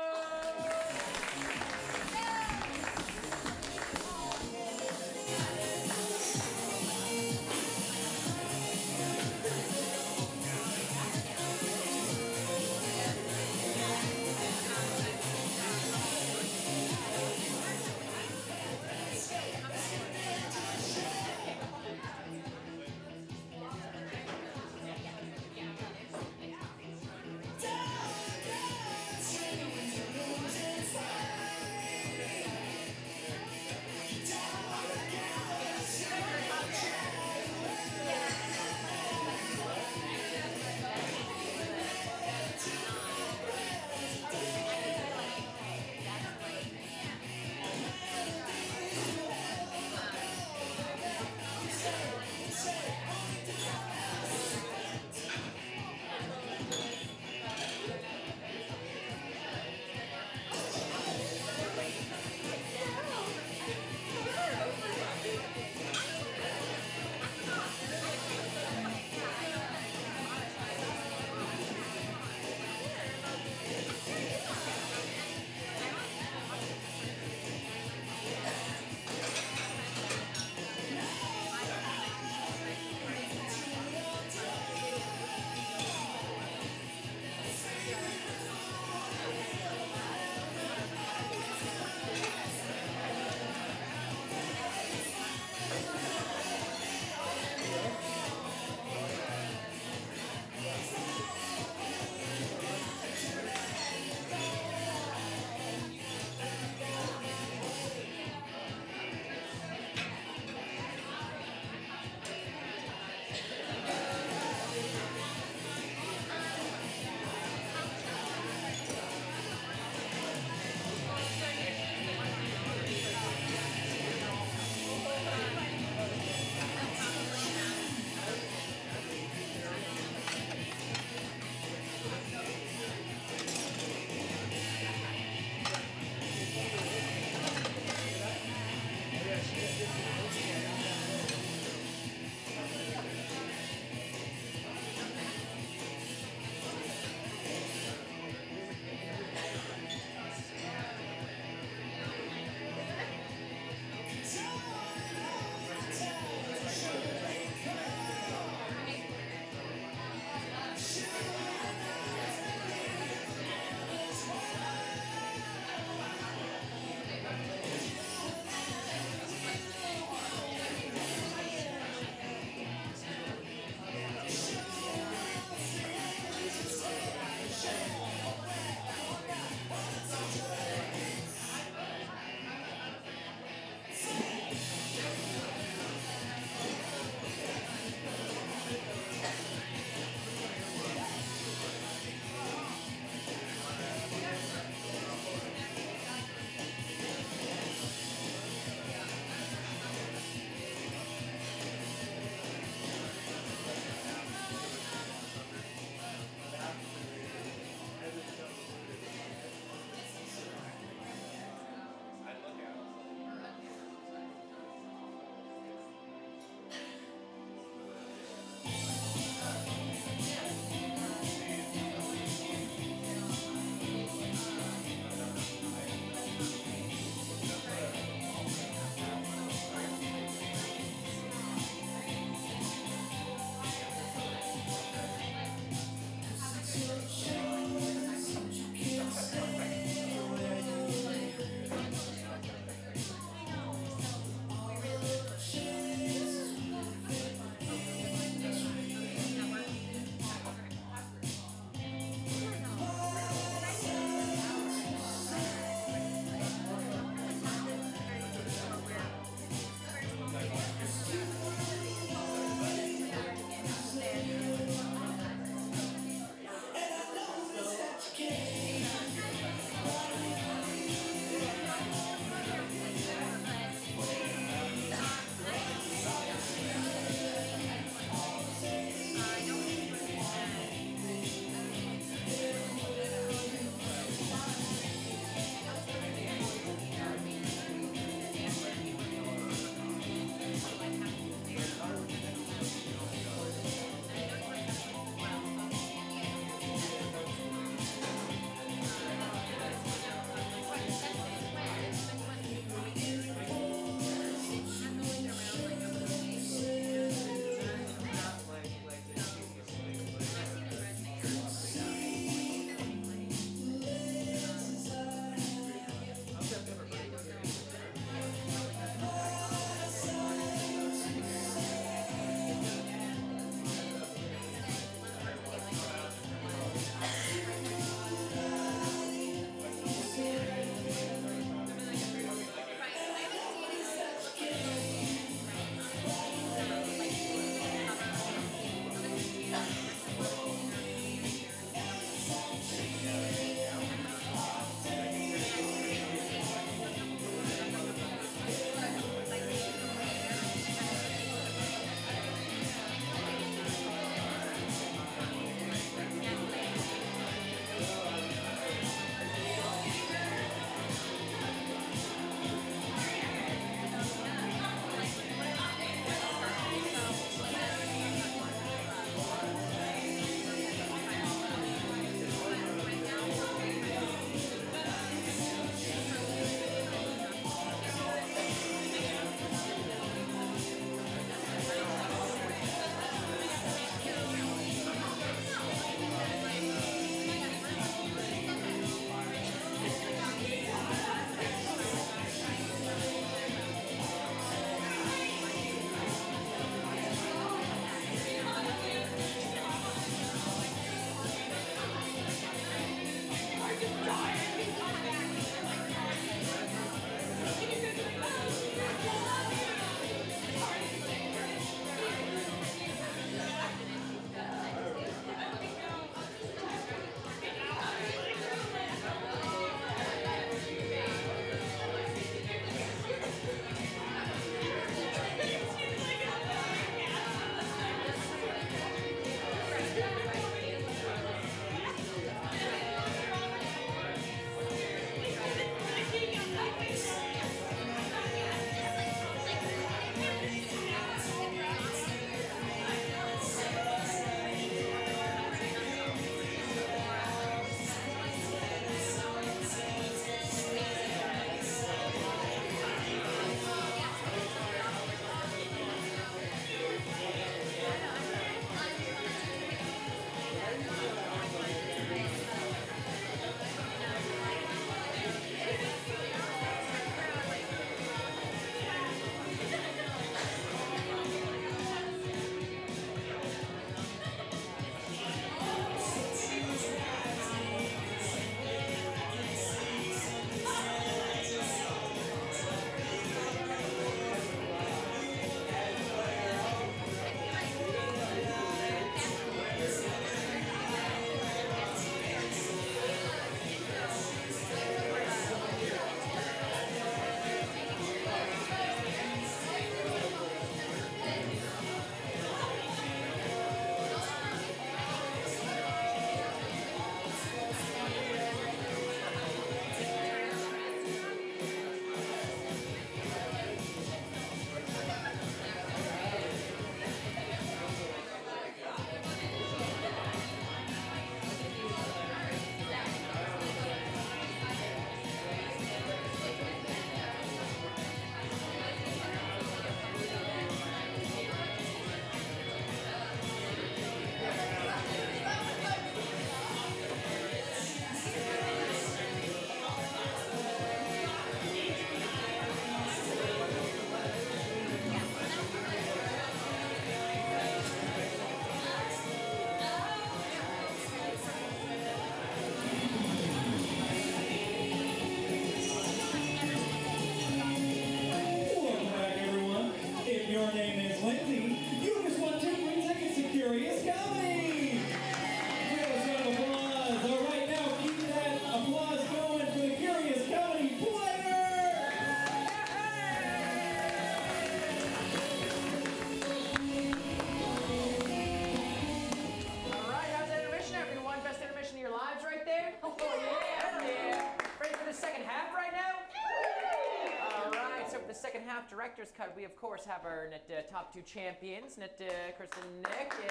second half director's cut, we of course have our top 2 champions, Kristen Nickell.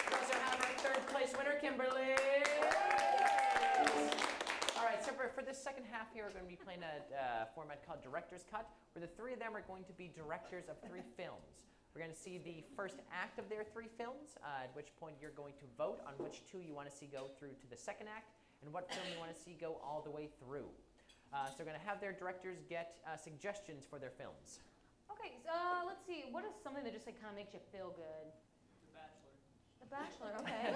We also have our 3rd place winner, Cimberly. All right, so for this second half here, we're going to be playing a format called director's cut, where the 3 of them are going to be directors of 3 films. We're going to see the first act of their 3 films, at which point you're going to vote on which 2 you want to see go through to the second act, and what film you want to see go all the way through. So we're going to have their directors get suggestions for their films. Okay, so let's see. What is something that just like kind of makes you feel good? The Bachelor. The Bachelor, okay.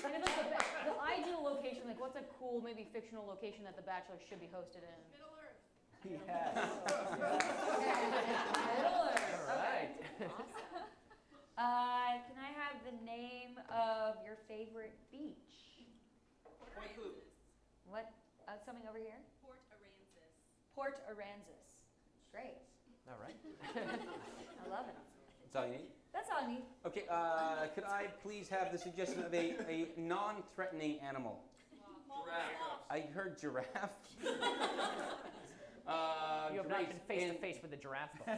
And if, like, the ideal location, like what's a cool, maybe fictional location that The Bachelor should be hosted in? Middle Earth. Yes. Middle Earth. All right. Awesome. Can I have the name of your favorite beach? Vancouver. What? Something over here? Port Aransas. Port Aransas. Great. All right. I love it. That's all you need? That's all I need. Okay, could I please have the suggestion of a non-threatening animal? Giraffe. I heard giraffe. You have not been face to face with a giraffe before.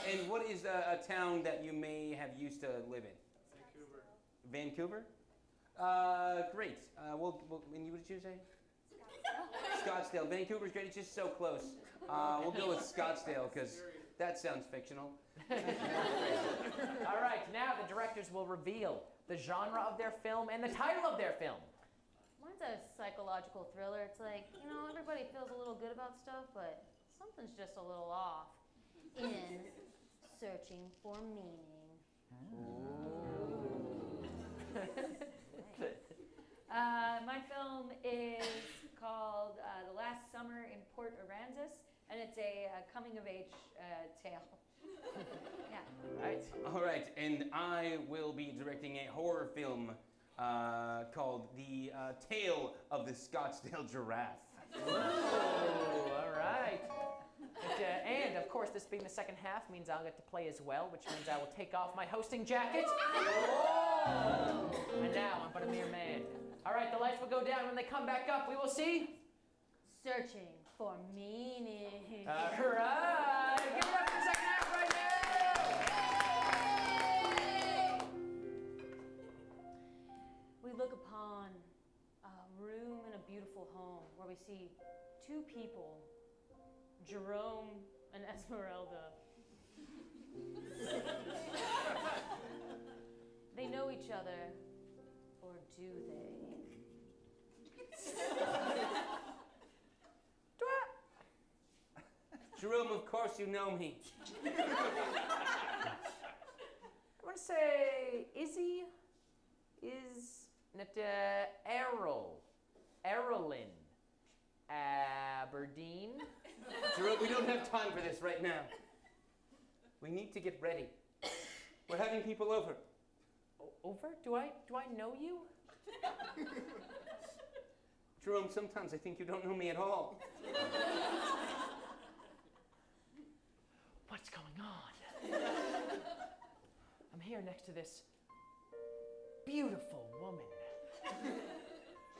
And what is a town that you may have used to live in? Vancouver. Vancouver? Great. And what did you say? Scottsdale. Vancouver's great. It's just so close. We'll go with Scottsdale because that sounds fictional. All right, now the directors will reveal the genre of their film and the title of their film. Mine's a psychological thriller. It's like, you know, everybody feels a little good about stuff, but something's just a little off. In Searching for Meaning. My film is called The Last Summer in Port Aransas, and it's a coming-of-age tale. Yeah. All right, and I will be directing a horror film called The Tale of the Scottsdale Giraffe. Ooh, all right. And of course, this being the second half means I'll get to play as well, which means I will take off my hosting jacket. Oh! And now I'm but a mere man. All right, the lights will go down. When they come back up, we will see Searching for Meaning. All right. Give it up for the second half right now. We look upon a room in a beautiful home where we see 2 people, Jerome and Esmeralda. They know each other, or do they? Jerome, of course you know me. I want to say Izzy is Errolyn Aberdeen. Jerome, we don't have time for this right now. We need to get ready. We're having people over. Over? Do I know you? Jerome, sometimes I think you don't know me at all. What's going on? I'm here next to this beautiful woman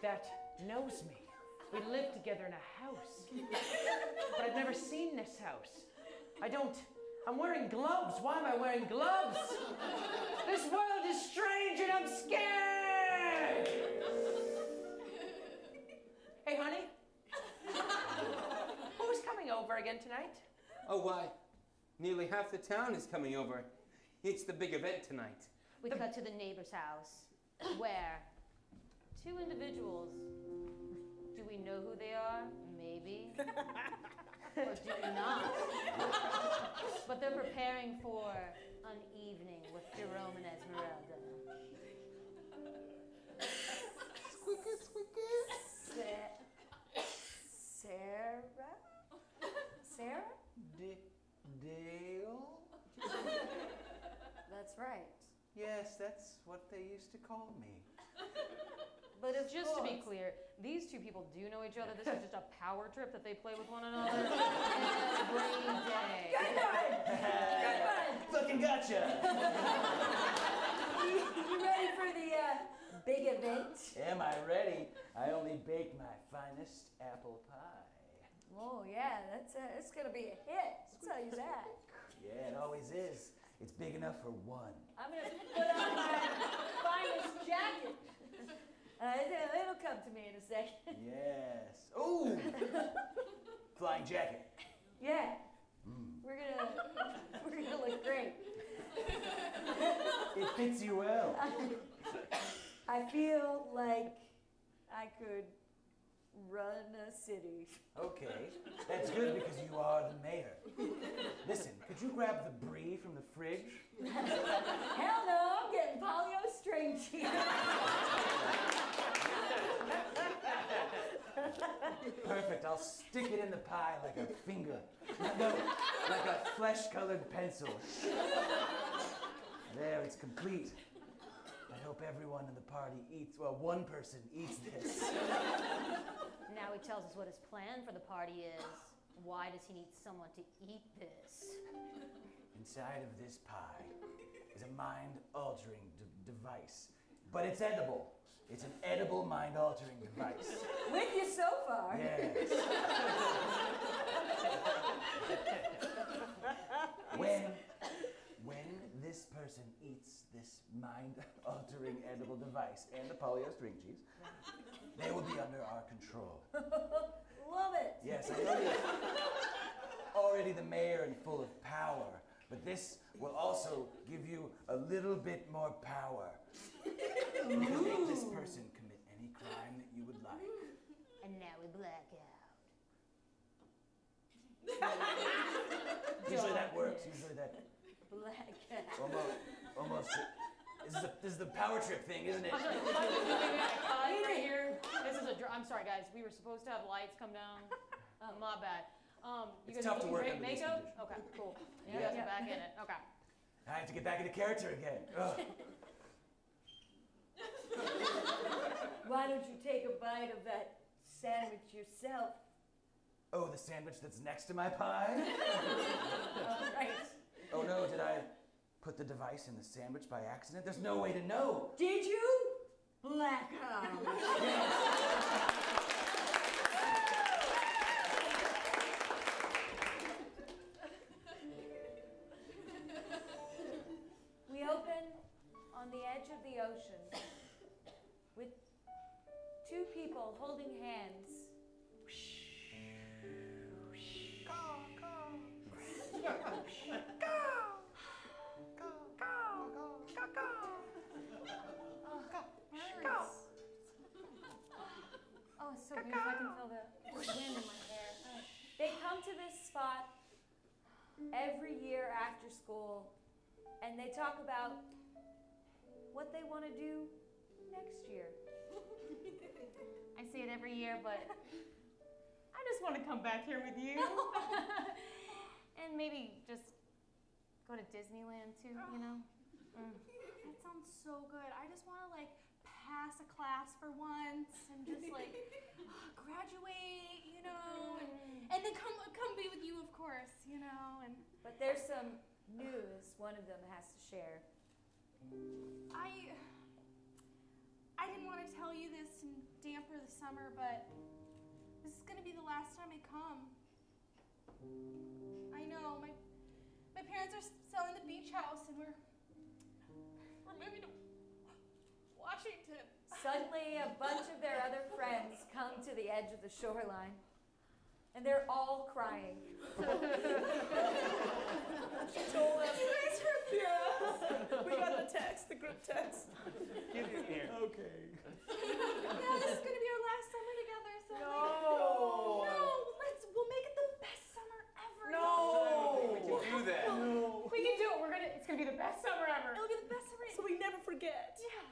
that knows me. We live together in a house. But I've never seen this house. I'm wearing gloves. Why am I wearing gloves? This world is strange and I'm scared. Hey, honey. Who's coming over again tonight? Oh, why? Nearly half the town is coming over. It's the big event tonight. We cut to the neighbor's house, where 2 individuals, do we know who they are? Maybe. Or do we not? But they're preparing for an evening with Jerome and Esmeralda. Squeaky, squeaky. Sarah? Sarah? Dale? That's right. Yes, that's what they used to call me. But it's just to be clear, these 2 people do know each other. This is just a power trip that they play with one another every day. Fucking gotcha. You ready for the big event. Am I ready? I only bake my finest apple pie. Oh yeah, it's gonna be a hit. I'll tell you that. Yeah, it always is. It's big enough for one. I'm gonna put on my finest jacket. It'll come to me in a second. Yes. Ooh! Flying jacket. Yeah. We're gonna look great. It fits you well. I feel like I could run a city. Okay, that's good because you are the mayor. Listen, could you grab the brie from the fridge? Hell no, I'm getting polio string cheese. Perfect, I'll stick it in the pie like a finger. No, like a flesh-colored pencil. There, it's complete. I hope everyone in the party eats, well, one person eats this. Now he tells us what his plan for the party is. Why does he need someone to eat this? Inside of this pie is a mind-altering device. But it's edible. It's an edible mind-altering device. With you so far. Yes. When this person eats this mind-altering edible device and the polio string cheese, they will be under our control. Love it. Yes, I know you're already the mayor and full of power, but this will also give you a little bit more power. You can make this person commit any crime that you would like. And now we black out. Usually that works. Usually that Black out. almost. This is the power trip thing, isn't it? Right here. This is I'm sorry, guys. We were supposed to have lights come down. My bad. You It's guys tough to work under these makeup? conditions. Okay, cool. You Yeah. guys are back in it. Okay. I have to get back into character again. Ugh. Why don't you take a bite of that sandwich yourself? Oh, the sandwich that's next to my pie? Right. Oh no, did I put the device in the sandwich by accident? There's no way to know. Did you? Blackout. We open on the edge of the ocean with two people holding hands. Oh, it's so beautiful. I can feel the wind in my hair. They come to this spot every year after school, and they talk about what they want to do next year. I say it every year, but I just want to come back here with you. And maybe just go to Disneyland too, you know? That sounds so good. I just want to like pass a class for once and just like graduate, you know, and then come be with you, of course, you know. And But there's some news one of them has to share. I didn't want to tell you this and damper the summer, but this is gonna be the last time I come. I know, my parents are selling the beach house and we're moving to Washington. Suddenly, a bunch of their other friends come to the edge of the shoreline, and they're all crying. She told us. You guys heard this? Yeah. We got the text, the group text. Get in here. Okay. Yeah, this is gonna be our last summer together, so No. we'll make it the best summer ever. No. We can do that. No. We can do it. It's gonna be the best summer ever. It'll be the best summer. So we never forget. Yeah.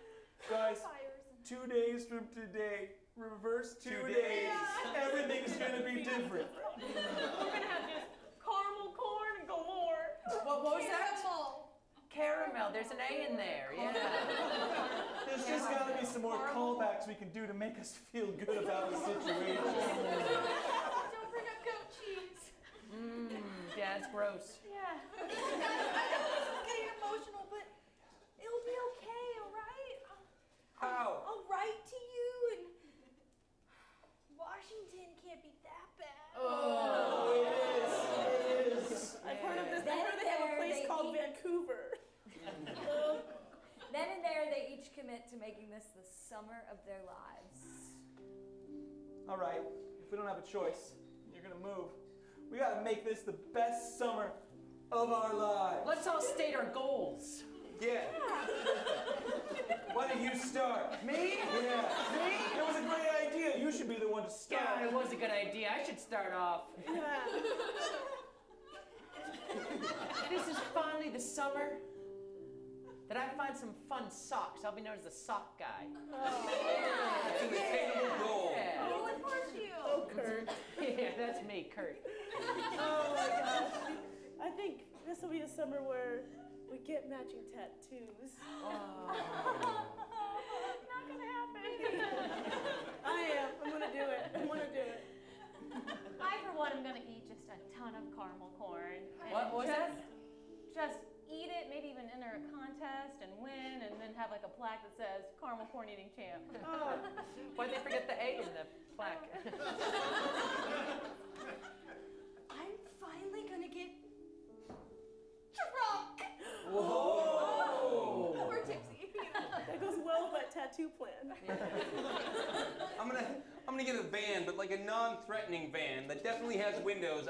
Guys, Fires and 2 days from today, reverse 2 days. Everything's gonna be different. We're gonna have just caramel corn galore. What was that? Caramel. Caramel. There's an A in there. Yeah. There's just got to be some more callbacks we can do to make us feel good about the situation. Don't forget goat cheese. Yeah, it's gross. Yeah. I know this is getting emotional, but it'll be okay, all right? How? commit to making this the summer of their lives. All right, if we don't have a choice, you're gonna move. We gotta make this the best summer of our lives. Let's all state our goals. Yeah. Why don't you start? Me? Yeah. Me? It was a great idea. You should be the one to start. Yeah, it was a good idea. I should start off. This is finally the summer that I find some fun socks. I'll be known as the sock guy. It's an attainable goal. Yeah. Oh, of course you. Oh, Kurt. Yeah, that's me, Kurt. Oh my gosh. I think this will be the summer where we get matching tattoos. Oh. Not gonna happen. I am. I'm gonna do it. I'm gonna do it. I, for one, am gonna eat just a ton of caramel corn. And What was that? Just eat it, maybe even enter a contest and win, and then have like a plaque that says caramel corn eating champ. Oh. Why'd they forget the A in the plaque? I'm finally gonna get drunk. Whoa! Or tipsy. That goes well with that tattoo plan. I'm gonna get a van, but like a non-threatening van that definitely has windows.